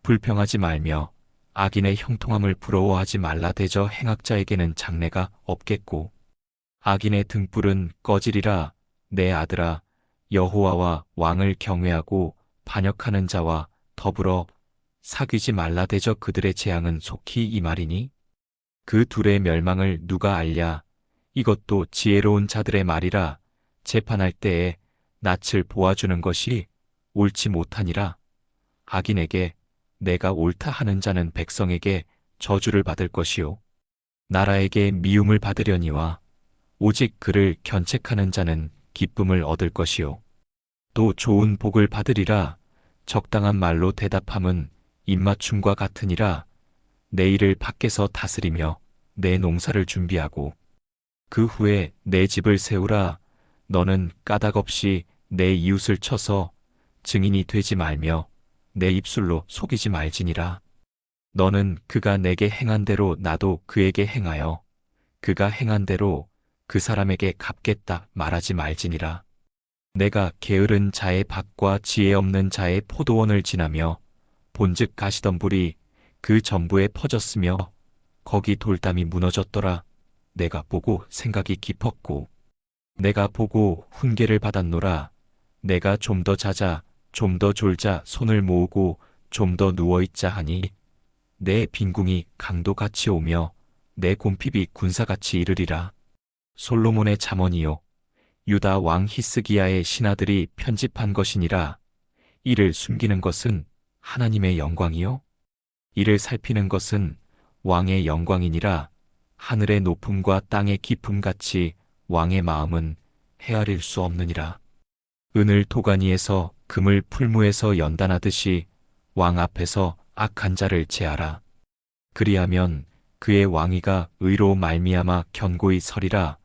불평하지 말며 악인의 형통함을 부러워하지 말라. 대저 행악자에게는 장래가 없겠고 악인의 등불은 꺼지리라. 내 아들아, 여호와와 왕을 경외하고 반역하는 자와 더불어 사귀지 말라. 대저 그들의 재앙은 속히 임하리니 그 둘의 멸망을 누가 알랴? 이것도 지혜로운 자들의 말이라. 재판할 때에 낯을 보아주는 것이 옳지 못하니라. 악인에게 내가 옳다 하는 자는 백성에게 저주를 받을 것이요 나라에게 미움을 받으려니와 오직 그를 견책하는 자는 기쁨을 얻을 것이요 또 좋은 복을 받으리라. 적당한 말로 대답함은 입맞춤과 같으니라. 내 일을 밖에서 다스리며 내 농사를 준비하고 그 후에 내 집을 세우라. 너는 까닭 없이 내 이웃을 쳐서 증인이 되지 말며 내 입술로 속이지 말지니라. 너는 그가 내게 행한 대로 나도 그에게 행하여 그가 행한 대로 그 사람에게 갚겠다 말하지 말지니라. 내가 게으른 자의 밭과 지혜 없는 자의 포도원을 지나며 본즉 가시던 불이 그 전부에 퍼졌으며 거기 돌담이 무너졌더라. 내가 보고 생각이 깊었고 내가 보고 훈계를 받았노라. 내가 좀 더 자자 좀 더 졸자 손을 모으고 좀 더 누워있자 하니 내 빈궁이 강도같이 오며 내 곰핍이 군사같이 이르리라. 솔로몬의 잠언이요 유다 왕 히스기야의 신하들이 편집한 것이니라. 이를 숨기는 것은 하나님의 영광이요 이를 살피는 것은 왕의 영광이니라. 하늘의 높음과 땅의 깊음 같이 왕의 마음은 헤아릴 수 없느니라. 은을 도가니에서 금을 풀무에서 연단하듯이 왕 앞에서 악한 자를 제하라. 그리하면 그의 왕위가 의로 말미암아 견고히 서리라.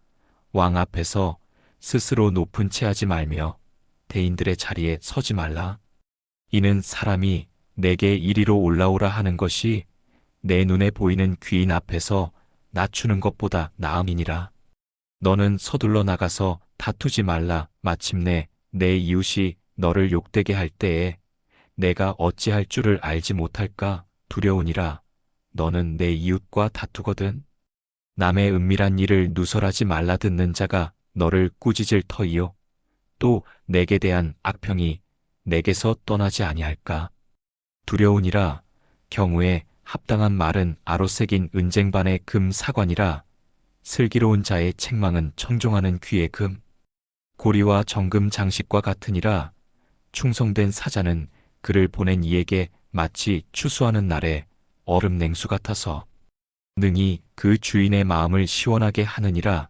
왕 앞에서 스스로 높은 채 하지 말며 대인들의 자리에 서지 말라. 이는 사람이 내게 이리로 올라오라 하는 것이 내 눈에 보이는 귀인 앞에서 낮추는 것보다 나음이니라. 너는 서둘러 나가서 다투지 말라. 마침내 내 이웃이 너를 욕되게 할 때에 내가 어찌할 줄을 알지 못할까 두려우니라. 너는 내 이웃과 다투거든. 남의 은밀한 일을 누설하지 말라. 듣는 자가 너를 꾸짖을 터이요 또 내게 대한 악평이 내게서 떠나지 아니할까. 두려우니라. 경우에 합당한 말은 아로새긴 은쟁반의 금 사관이라. 슬기로운 자의 책망은 청종하는 귀의 금 고리와 정금 장식과 같으니라. 충성된 사자는 그를 보낸 이에게 마치 추수하는 날에 얼음 냉수 같아서 능히 그 주인의 마음을 시원하게 하느니라.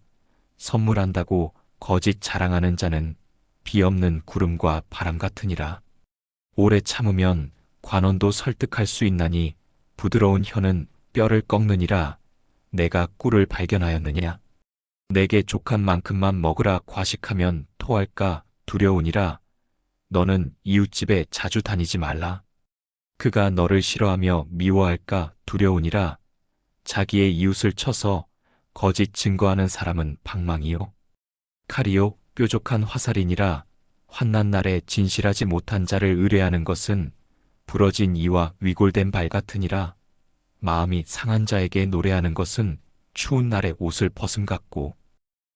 선물한다고 거짓 자랑하는 자는 비 없는 구름과 바람 같으니라. 오래 참으면 관원도 설득할 수 있나니 부드러운 혀는 뼈를 꺾느니라. 내가 꿀을 발견하였느냐. 내게 족한 만큼만 먹으라. 과식하면 토할까 두려우니라. 너는 이웃집에 자주 다니지 말라. 그가 너를 싫어하며 미워할까 두려우니라. 자기의 이웃을 쳐서 거짓 증거하는 사람은 방망이요 칼이요 뾰족한 화살이니라. 환난 날에 진실하지 못한 자를 의뢰하는 것은 부러진 이와 위골된 발 같으니라. 마음이 상한 자에게 노래하는 것은 추운 날에 옷을 벗음 같고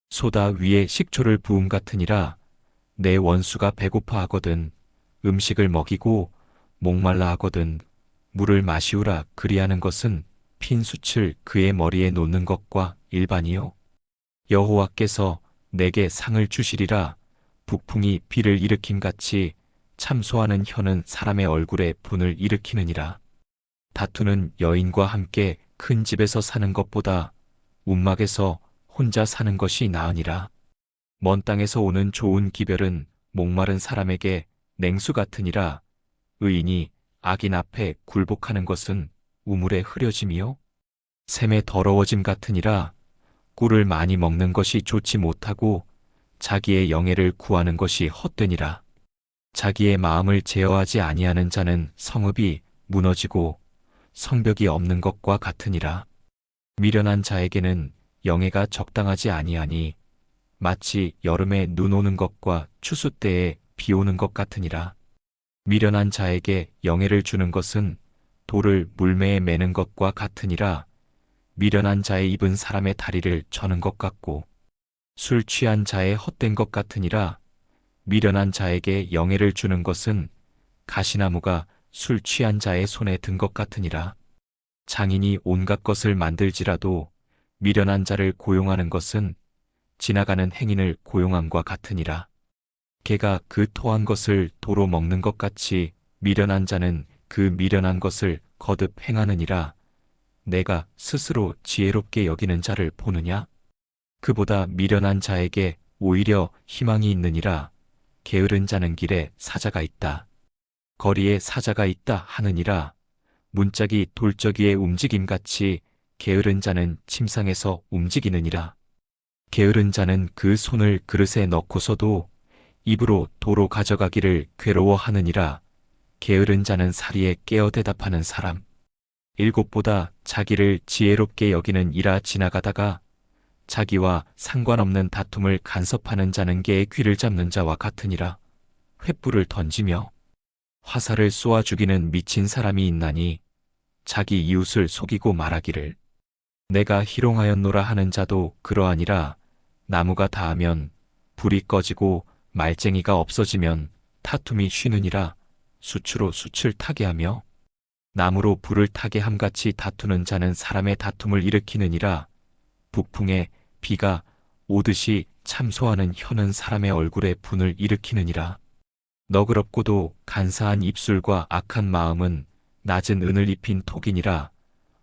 소다 위에 식초를 부음 같으니라. 내 원수가 배고파 하거든 음식을 먹이고 목말라 하거든 물을 마시우라. 그리하는 것은 핀 숯을 그의 머리에 놓는 것과 일반이요 여호와께서 내게 상을 주시리라. 북풍이 비를 일으킴같이 참소하는 혀는 사람의 얼굴에 분을 일으키느니라. 다투는 여인과 함께 큰 집에서 사는 것보다 움막에서 혼자 사는 것이 나으니라. 먼 땅에서 오는 좋은 기별은 목마른 사람에게 냉수 같으니라. 의인이 악인 앞에 굴복하는 것은 우물의 흐려짐이요 샘의 더러워짐 같으니라. 꿀을 많이 먹는 것이 좋지 못하고 자기의 영예를 구하는 것이 헛되니라. 자기의 마음을 제어하지 아니하는 자는 성읍이 무너지고 성벽이 없는 것과 같으니라. 미련한 자에게는 영예가 적당하지 아니하니 마치 여름에 눈 오는 것과 추수 때에 비 오는 것 같으니라. 미련한 자에게 영예를 주는 것은 돌을 물매에 매는 것과 같으니라. 미련한 자의 입은 사람의 다리를 저는 것 같고 술 취한 자의 헛된 것 같으니라. 미련한 자에게 영예를 주는 것은 가시나무가 술 취한 자의 손에 든 것 같으니라. 장인이 온갖 것을 만들지라도 미련한 자를 고용하는 것은 지나가는 행인을 고용함과 같으니라. 개가 그 토한 것을 도로 먹는 것 같이 미련한 자는 그 미련한 것을 거듭 행하느니라. 내가 스스로 지혜롭게 여기는 자를 보느냐? 그보다 미련한 자에게 오히려 희망이 있느니라. 게으른 자는 길에 사자가 있다. 거리에 사자가 있다 하느니라. 문짝이 돌적이의 움직임같이 게으른 자는 침상에서 움직이느니라. 게으른 자는 그 손을 그릇에 넣고서도 입으로 도로 가져가기를 괴로워하느니라. 게으른 자는 사리에 깨어 대답하는 사람. 일곱보다 자기를 지혜롭게 여기는 이라 지나가다가 자기와 상관없는 다툼을 간섭하는 자는 개의 귀를 잡는 자와 같으니라. 횃불을 던지며 화살을 쏘아 죽이는 미친 사람이 있나니 자기 이웃을 속이고 말하기를 내가 희롱하였노라 하는 자도 그러하니라. 나무가 닿으면 불이 꺼지고 말쟁이가 없어지면 타툼이 쉬느니라. 수추로 숯을 타게 하며 나무로 불을 타게 함같이 다투는 자는 사람의 다툼을 일으키느니라. 북풍에 비가 오듯이 참소하는 혀는 사람의 얼굴에 분을 일으키느니라. 너그럽고도 간사한 입술과 악한 마음은 낮은 은을 입힌 톡이니라.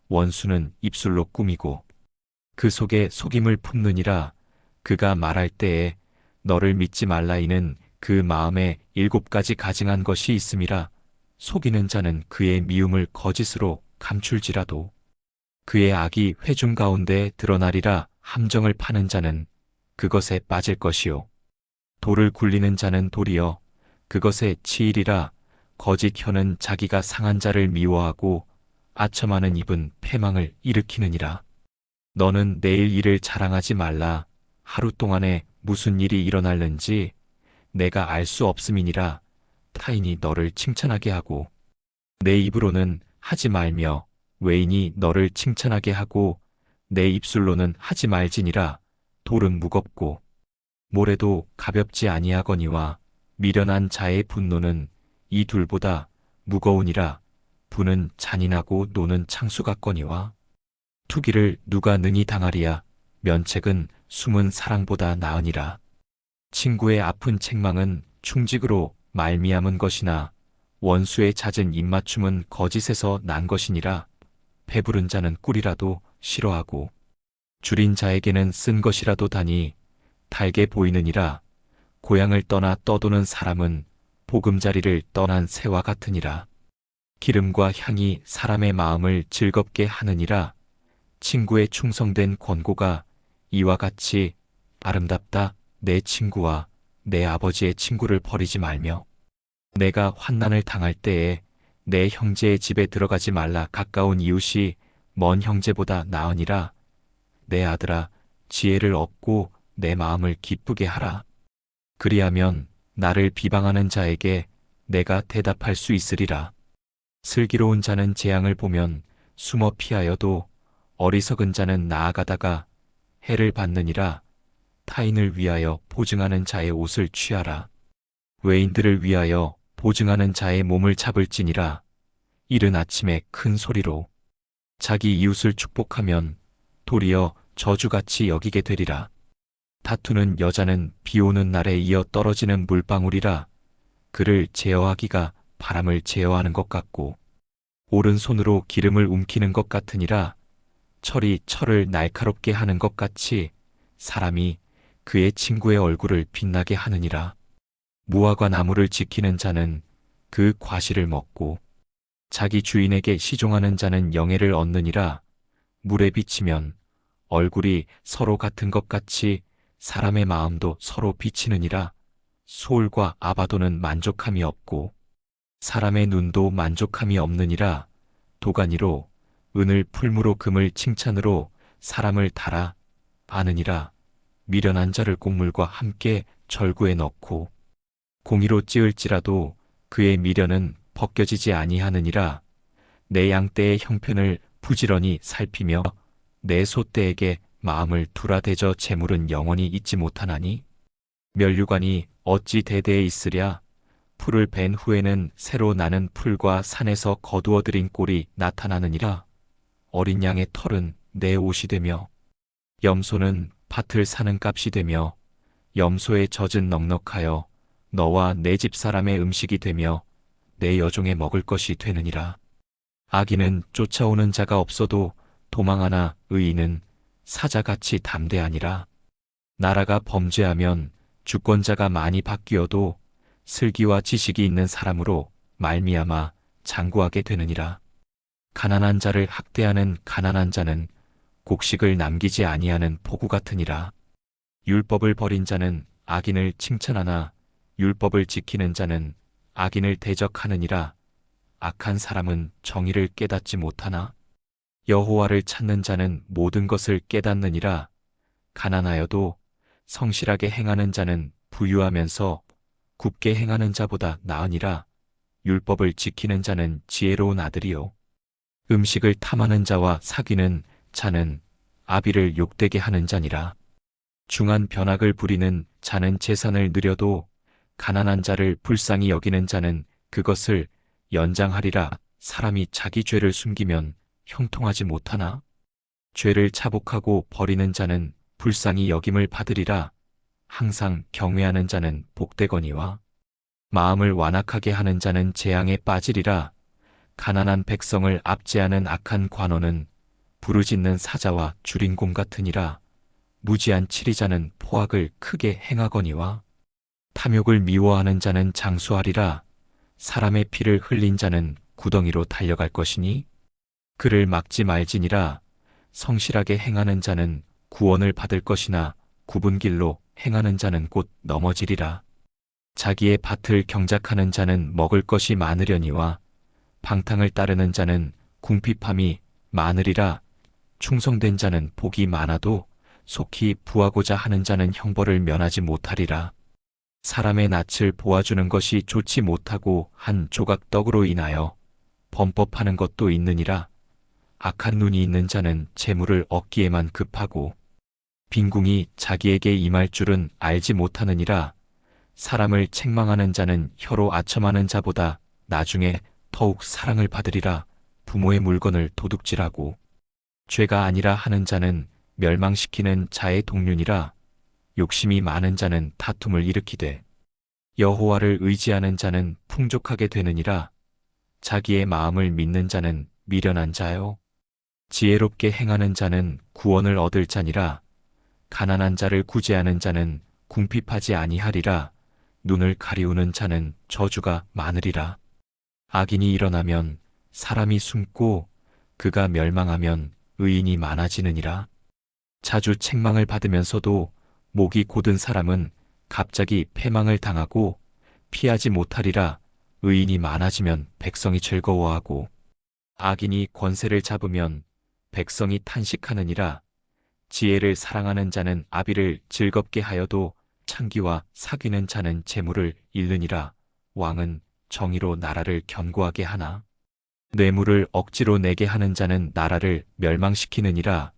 원수는 입술로 꾸미고 그 속에 속임을 품느니라. 그가 말할 때에 너를 믿지 말라 이는 그 마음에 7가지 가증한 것이 있음이라. 속이는 자는 그의 미움을 거짓으로 감출지라도 그의 악이 회중 가운데 드러나리라. 함정을 파는 자는 그것에 빠질 것이요 돌을 굴리는 자는 돌이여 그것에 치이리라. 거짓 혀는 자기가 상한 자를 미워하고 아첨하는 입은 패망을 일으키느니라. 너는 내일 일을 자랑하지 말라. 하루 동안에 무슨 일이 일어날는지 내가 알 수 없음이니라. 타인이 너를 칭찬하게 하고 내 입으로는 하지 말며 외인이 너를 칭찬하게 하고 내 입술로는 하지 말지니라. 돌은 무겁고 모래도 가볍지 아니하거니와 미련한 자의 분노는 이 둘보다 무거우니라. 분은 잔인하고 노는 창수 같거니와 투기를 누가 능히 당하리야. 면책은 숨은 사랑보다 나으니라. 친구의 아픈 책망은 충직으로 말미암은 것이나 원수의 잦은 입맞춤은 거짓에서 난 것이니라. 배부른 자는 꿀이라도 싫어하고 줄인 자에게는 쓴 것이라도 다니 달게 보이느니라. 고향을 떠나 떠도는 사람은 보금자리를 떠난 새와 같으니라. 기름과 향이 사람의 마음을 즐겁게 하느니라. 친구의 충성된 권고가 이와 같이 아름답다. 내 친구와 내 아버지의 친구를 버리지 말며 내가 환난을 당할 때에 내 형제의 집에 들어가지 말라. 가까운 이웃이 먼 형제보다 나으니라. 내 아들아 지혜를 얻고 내 마음을 기쁘게 하라. 그리하면 나를 비방하는 자에게 내가 대답할 수 있으리라. 슬기로운 자는 재앙을 보면 숨어 피하여도 어리석은 자는 나아가다가 해를 받느니라. 타인을 위하여 보증하는 자의 옷을 취하라. 외인들을 위하여 보증하는 자의 몸을 잡을지니라. 이른 아침에 큰 소리로 자기 이웃을 축복하면 도리어 저주같이 여기게 되리라. 다투는 여자는 비 오는 날에 이어 떨어지는 물방울이라. 그를 제어하기가 바람을 제어하는 것 같고 오른손으로 기름을 움키는 것 같으니라. 철이 철을 날카롭게 하는 것 같이 사람이 그의 친구의 얼굴을 빛나게 하느니라. 무화과 나무를 지키는 자는 그 과실을 먹고 자기 주인에게 시종하는 자는 영예를 얻느니라. 물에 비치면 얼굴이 서로 같은 것 같이 사람의 마음도 서로 비치느니라. 소울과 아바도는 만족함이 없고 사람의 눈도 만족함이 없느니라. 도가니로 은을 풀무로 금을 칭찬으로 사람을 달아 아느니라. 미련한 자를 곡물과 함께 절구에 넣고 공의로 찌을지라도 그의 미련은 벗겨지지 아니하느니라. 내 양떼의 형편을 부지런히 살피며 내 소떼에게 마음을 두라대져 재물은 영원히 잊지 못하나니 멸류관이 어찌 대대에 있으랴. 풀을 벤 후에는 새로 나는 풀과 산에서 거두어들인 꼴이 나타나느니라. 어린 양의 털은 내 옷이 되며 염소는 밭을 사는 값이 되며 염소의 젖은 넉넉하여 너와 내 집 사람의 음식이 되며 내 여종의 먹을 것이 되느니라. 악인은 쫓아오는 자가 없어도 도망하나 의인은 사자같이 담대하니라. 나라가 범죄하면 주권자가 많이 바뀌어도 슬기와 지식이 있는 사람으로 말미암아 장구하게 되느니라. 가난한 자를 학대하는 가난한 자는 곡식을 남기지 아니하는 포구 같으니라. 율법을 버린 자는 악인을 칭찬하나 율법을 지키는 자는 악인을 대적하느니라. 악한 사람은 정의를 깨닫지 못하나 여호와를 찾는 자는 모든 것을 깨닫느니라. 가난하여도 성실하게 행하는 자는 부유하면서 굽게 행하는 자보다 나으니라. 율법을 지키는 자는 지혜로운 아들이요 음식을 탐하는 자와 사귀는 자는 아비를 욕되게 하는 자니라. 중한 변학을 부리는 자는 재산을 누려도 가난한 자를 불쌍히 여기는 자는 그것을 연장하리라. 사람이 자기 죄를 숨기면 형통하지 못하나 죄를 차복하고 버리는 자는 불쌍히 여김을 받으리라. 항상 경외하는 자는 복되거니와 마음을 완악하게 하는 자는 재앙에 빠지리라. 가난한 백성을 압제하는 악한 관원은 부르짖는 사자와 주린공 같으니라. 무지한 치리자는 포악을 크게 행하거니와 탐욕을 미워하는 자는 장수하리라. 사람의 피를 흘린 자는 구덩이로 달려갈 것이니 그를 막지 말지니라. 성실하게 행하는 자는 구원을 받을 것이나 굽은 길로 행하는 자는 곧 넘어지리라. 자기의 밭을 경작하는 자는 먹을 것이 많으려니와 방탕을 따르는 자는 궁핍함이 많으리라. 충성된 자는 복이 많아도 속히 부하고자 하는 자는 형벌을 면하지 못하리라. 사람의 낯을 보아주는 것이 좋지 못하고 한 조각 떡으로 인하여 범법하는 것도 있느니라. 악한 눈이 있는 자는 재물을 얻기에만 급하고 빈궁이 자기에게 임할 줄은 알지 못하느니라. 사람을 책망하는 자는 혀로 아첨하는 자보다 나중에 더욱 사랑을 받으리라. 부모의 물건을 도둑질하고 죄가 아니라 하는 자는 멸망시키는 자의 동륜이라. 욕심이 많은 자는 다툼을 일으키되 여호와를 의지하는 자는 풍족하게 되느니라. 자기의 마음을 믿는 자는 미련한 자요 지혜롭게 행하는 자는 구원을 얻을 자니라. 가난한 자를 구제하는 자는 궁핍하지 아니하리라. 눈을 가리우는 자는 저주가 많으리라. 악인이 일어나면 사람이 숨고 그가 멸망하면 의인이 많아지느니라. 자주 책망을 받으면서도 목이 곧은 사람은 갑자기 패망을 당하고 피하지 못하리라. 의인이 많아지면 백성이 즐거워하고 악인이 권세를 잡으면 백성이 탄식하느니라. 지혜를 사랑하는 자는 아비를 즐겁게 하여도 창기와 사귀는 자는 재물을 잃느니라. 왕은 정의로 나라를 견고하게 하나 뇌물을 억지로 내게 하는 자는 나라를 멸망시키느니라.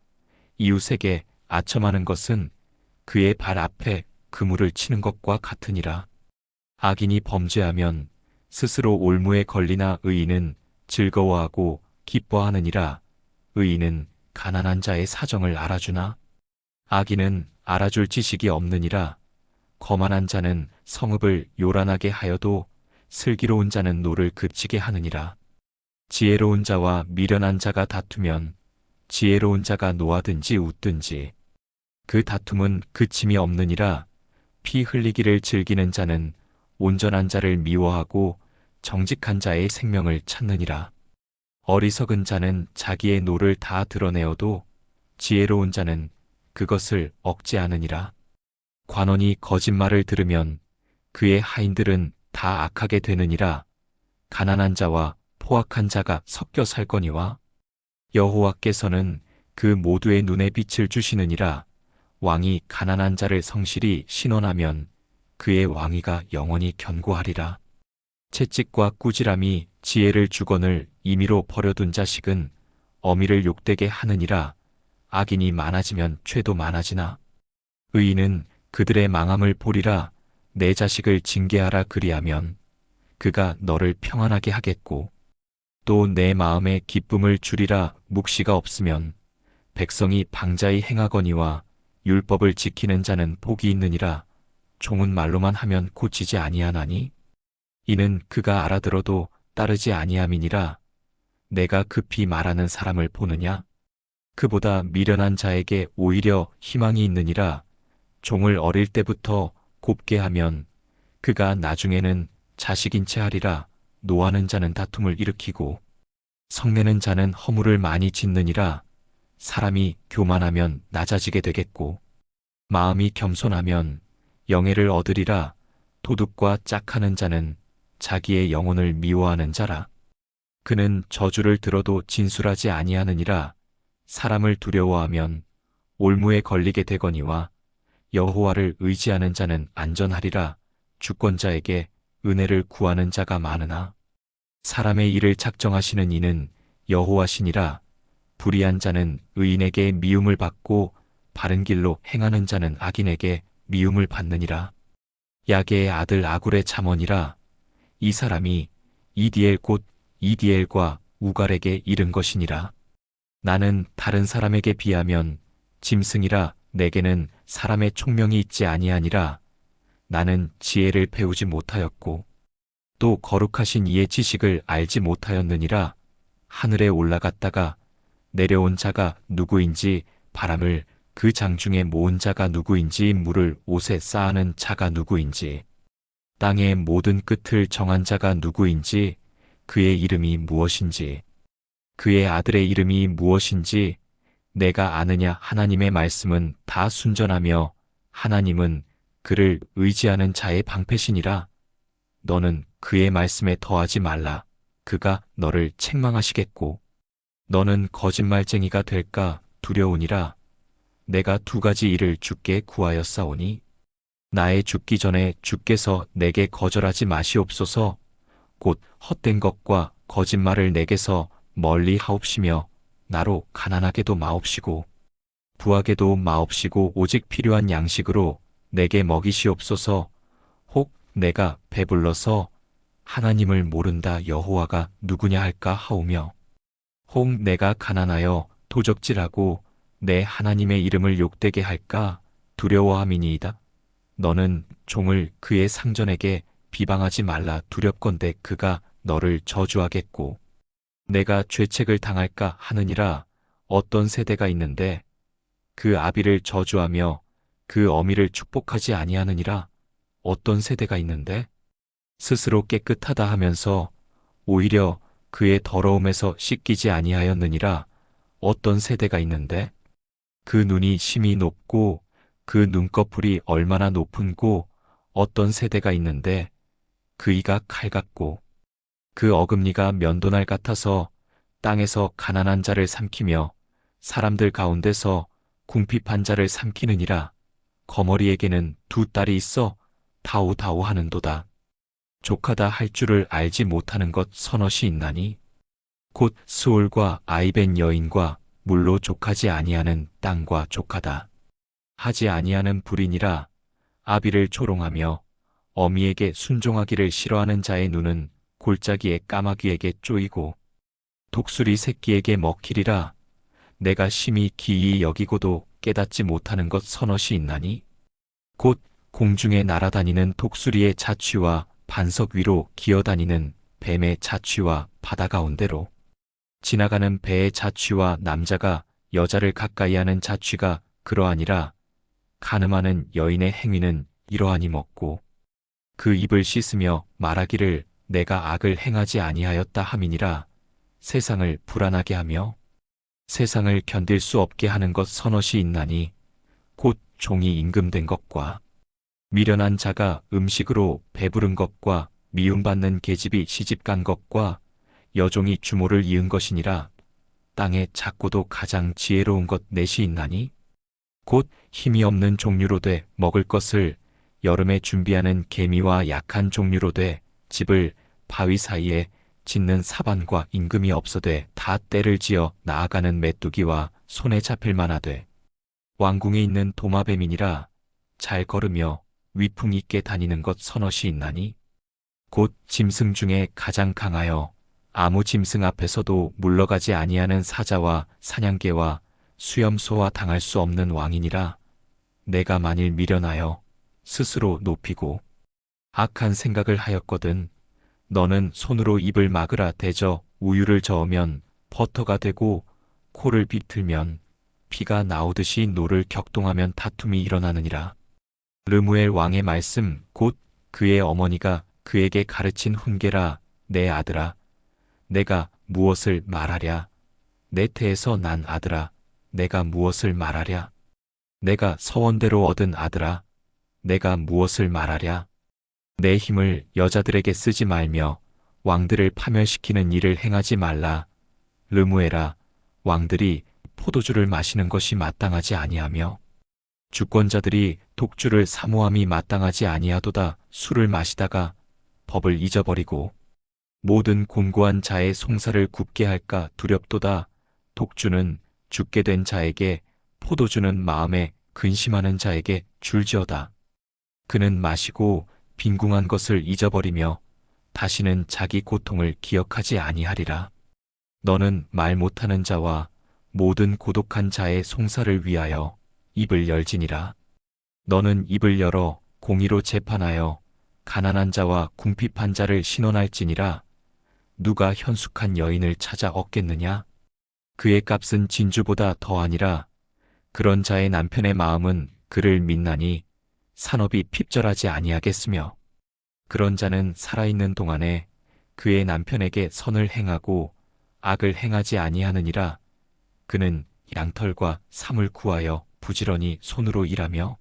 이웃에게 아첨하는 것은 그의 발 앞에 그물을 치는 것과 같으니라. 악인이 범죄하면 스스로 올무에 걸리나 의인은 즐거워하고 기뻐하느니라. 의인은 가난한 자의 사정을 알아주나 악인은 알아줄 지식이 없느니라. 거만한 자는 성읍을 요란하게 하여도 슬기로운 자는 노를 그치게 하느니라. 지혜로운 자와 미련한 자가 다투면 지혜로운 자가 노하든지 웃든지 그 다툼은 그침이 없느니라. 피 흘리기를 즐기는 자는 온전한 자를 미워하고 정직한 자의 생명을 찾느니라. 어리석은 자는 자기의 노를 다 드러내어도 지혜로운 자는 그것을 억제하느니라. 관원이 거짓말을 들으면 그의 하인들은 다 악하게 되느니라. 가난한 자와 포악한 자가 섞여 살거니와 여호와께서는 그 모두의 눈에 빛을 주시느니라. 왕이 가난한 자를 성실히 신원하면 그의 왕위가 영원히 견고하리라. 채찍과 꾸지람이 지혜를 주거늘 임의로 버려둔 자식은 어미를 욕되게 하느니라. 악인이 많아지면 죄도 많아지나 의인은 그들의 망함을 보리라. 내 자식을 징계하라. 그리하면 그가 너를 평안하게 하겠고 또 내 마음에 기쁨을 주리라. 묵시가 없으면 백성이 방자히 행하거니와 율법을 지키는 자는 복이 있느니라. 종은 말로만 하면 고치지 아니하나니 이는 그가 알아들어도 따르지 아니함이니라. 내가 급히 말하는 사람을 보느냐? 그보다 미련한 자에게 오히려 희망이 있느니라. 종을 어릴 때부터 곱게 하면 그가 나중에는 자식인 채 하리라. 노하는 자는 다툼을 일으키고 성내는 자는 허물을 많이 짓느니라. 사람이 교만하면 낮아지게 되겠고 마음이 겸손하면 영예를 얻으리라. 도둑과 짝하는 자는 자기의 영혼을 미워하는 자라. 그는 저주를 들어도 진술하지 아니하느니라. 사람을 두려워하면 올무에 걸리게 되거니와 여호와를 의지하는 자는 안전하리라. 주권자에게 은혜를 구하는 자가 많으나 사람의 일을 작정하시는 이는 여호와시니라. 불의한 자는 의인에게 미움을 받고 바른 길로 행하는 자는 악인에게 미움을 받느니라. 야게의 아들 아굴의 잠언이라. 이 사람이 이디엘 곧 이디엘과 우갈에게 이른 것이니라. 나는 다른 사람에게 비하면 짐승이라. 내게는 사람의 총명이 있지 아니하니라. 나는 지혜를 배우지 못하였고 또 거룩하신 이의 지식을 알지 못하였느니라. 하늘에 올라갔다가 내려온 자가 누구인지, 바람을 그 장중에 모은 자가 누구인지, 물을 옷에 쌓아는 자가 누구인지, 땅의 모든 끝을 정한 자가 누구인지, 그의 이름이 무엇인지, 그의 아들의 이름이 무엇인지 내가 아느냐. 하나님의 말씀은 다 순전하며 하나님은 그를 의지하는 자의 방패시니라. 너는 그의 말씀에 더하지 말라. 그가 너를 책망하시겠고 너는 거짓말쟁이가 될까 두려우니라. 내가 두 가지 일을 주께 구하였사오니 나의 죽기 전에 주께서 내게 거절하지 마시옵소서. 곧 헛된 것과 거짓말을 내게서 멀리 하옵시며 나로 가난하게도 마옵시고 부하게도 마옵시고 오직 필요한 양식으로 내게 먹이시옵소서. 혹 내가 배불러서 하나님을 모른다 여호와가 누구냐 할까 하오며 혹 내가 가난하여 도적질하고 내 하나님의 이름을 욕되게 할까 두려워함이니이다. 너는 종을 그의 상전에게 비방하지 말라. 두렵건대 그가 너를 저주하겠고 내가 죄책을 당할까 하느니라. 어떤 세대가 있는데 그 아비를 저주하며 그 어미를 축복하지 아니하느니라. 어떤 세대가 있는데 스스로 깨끗하다 하면서 오히려 그의 더러움에서 씻기지 아니하였느니라. 어떤 세대가 있는데 그 눈이 심히 높고 그 눈꺼풀이 얼마나 높은고 어떤 세대가 있는데 그 이가 칼 같고 그 어금니가 면도날 같아서 땅에서 가난한 자를 삼키며 사람들 가운데서 궁핍한 자를 삼키느니라. 거머리에게는 두 딸이 있어 다오다오 하는도다. 족하다 할 줄을 알지 못하는 것 서넛이 있나니 곧 스올과 아이벤 여인과 물로 족하지 아니하는 땅과 족하다 하지 아니하는 불이니라. 아비를 조롱하며 어미에게 순종하기를 싫어하는 자의 눈은 골짜기의 까마귀에게 쪼이고 독수리 새끼에게 먹히리라. 내가 심히 기이히 여기고도 깨닫지 못하는 것 서넛이 있나니 곧 공중에 날아다니는 독수리의 자취와 반석 위로 기어다니는 뱀의 자취와 바다 가운데로 지나가는 배의 자취와 남자가 여자를 가까이하는 자취가 그러하니라. 간음하는 여인의 행위는 이러하니 먹고 그 입을 씻으며 말하기를 내가 악을 행하지 아니하였다 함이니라. 세상을 불안하게 하며 세상을 견딜 수 없게 하는 것 서넛이 있나니 곧 종이 임금된 것과 미련한 자가 음식으로 배부른 것과 미움받는 계집이 시집간 것과 여종이 주모를 이은 것이니라. 땅에 작고도 가장 지혜로운 것 넷이 있나니 곧 힘이 없는 종류로 돼 먹을 것을 여름에 준비하는 개미와 약한 종류로 돼 집을 바위 사이에 짓는 사반과 임금이 없어되 다 때를 지어 나아가는 메뚜기와 손에 잡힐 만하되 왕궁에 있는 도마뱀이니라. 잘 걸으며 위풍 있게 다니는 것 서넛이 있나니 곧 짐승 중에 가장 강하여 아무 짐승 앞에서도 물러가지 아니하는 사자와 사냥개와 수염소와 당할 수 없는 왕이니라. 내가 만일 미련하여 스스로 높이고 악한 생각을 하였거든 너는 손으로 입을 막으라. 대저 우유를 저으면 버터가 되고 코를 비틀면 피가 나오듯이 노를 격동하면 다툼이 일어나느니라. 르무엘 왕의 말씀 곧 그의 어머니가 그에게 가르친 훈계라. 내 아들아, 내가 무엇을 말하랴? 내 태에서 난 아들아, 내가 무엇을 말하랴? 내가 서원대로 얻은 아들아, 내가 무엇을 말하랴? 내 힘을 여자들에게 쓰지 말며 왕들을 파멸시키는 일을 행하지 말라. 르무엘아, 왕들이 포도주를 마시는 것이 마땅하지 아니하며 주권자들이 독주를 사모함이 마땅하지 아니하도다. 술을 마시다가 법을 잊어버리고 모든 곤고한 자의 송사를 굽게 할까 두렵도다. 독주는 죽게 된 자에게, 포도주는 마음에 근심하는 자에게 줄지어다. 그는 마시고 빈궁한 것을 잊어버리며 다시는 자기 고통을 기억하지 아니하리라. 너는 말 못하는 자와 모든 고독한 자의 송사를 위하여 입을 열지니라. 너는 입을 열어 공의로 재판하여 가난한 자와 궁핍한 자를 신원할지니라. 누가 현숙한 여인을 찾아 얻겠느냐? 그의 값은 진주보다 더하니라. 그런 자의 남편의 마음은 그를 믿나니 산업이 핍절하지 아니하겠으며 그런 자는 살아있는 동안에 그의 남편에게 선을 행하고 악을 행하지 아니하느니라. 그는 양털과 삼을 구하여 부지런히 손으로 일하며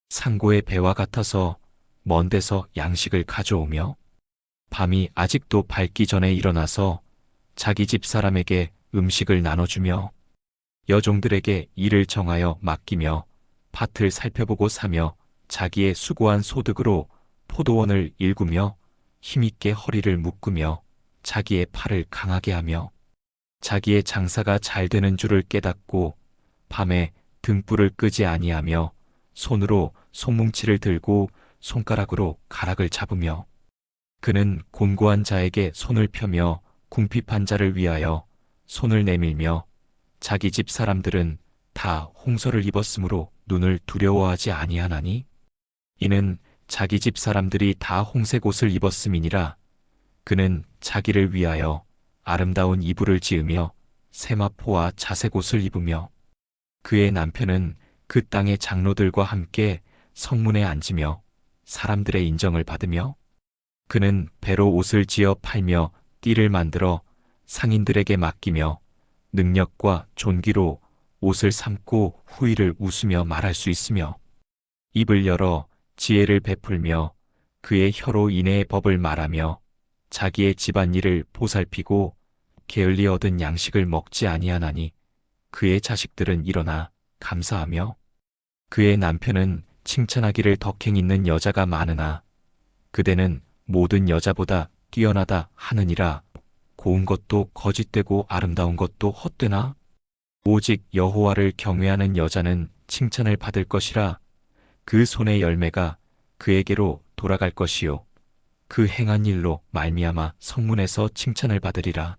상고의 배와 같아서 먼 데서 양식을 가져오며 밤이 아직도 밝기 전에 일어나서 자기 집 사람에게 음식을 나눠주며 여종들에게 일을 정하여 맡기며 밭을 살펴보고 사며 자기의 수고한 소득으로 포도원을 일구며 힘있게 허리를 묶으며 자기의 팔을 강하게 하며 자기의 장사가 잘 되는 줄을 깨닫고 밤에 등불을 끄지 아니하며 손으로 손뭉치를 들고 손가락으로 가락을 잡으며 그는 곤고한 자에게 손을 펴며 궁핍한 자를 위하여 손을 내밀며 자기 집 사람들은 다 홍서를 입었으므로 눈을 두려워하지 아니하나니 이는 자기 집 사람들이 다 홍색 옷을 입었음이니라. 그는 자기를 위하여 아름다운 이불을 지으며 세마포와 자색 옷을 입으며 그의 남편은 그 땅의 장로들과 함께 성문에 앉으며 사람들의 인정을 받으며 그는 배로 옷을 지어 팔며 띠를 만들어 상인들에게 맡기며 능력과 존귀로 옷을 삼고 후일을 웃으며 말할 수 있으며 입을 열어 지혜를 베풀며 그의 혀로 인애의 법을 말하며 자기의 집안일을 보살피고 게을리 얻은 양식을 먹지 아니하나니 그의 자식들은 일어나 감사하며 그의 남편은 칭찬하기를 덕행 있는 여자가 많으나 그대는 모든 여자보다 뛰어나다 하느니라. 고운 것도 거짓되고 아름다운 것도 헛되나? 오직 여호와를 경외하는 여자는 칭찬을 받을 것이라. 그 손의 열매가 그에게로 돌아갈 것이요 그 행한 일로 말미암아 성문에서 칭찬을 받으리라.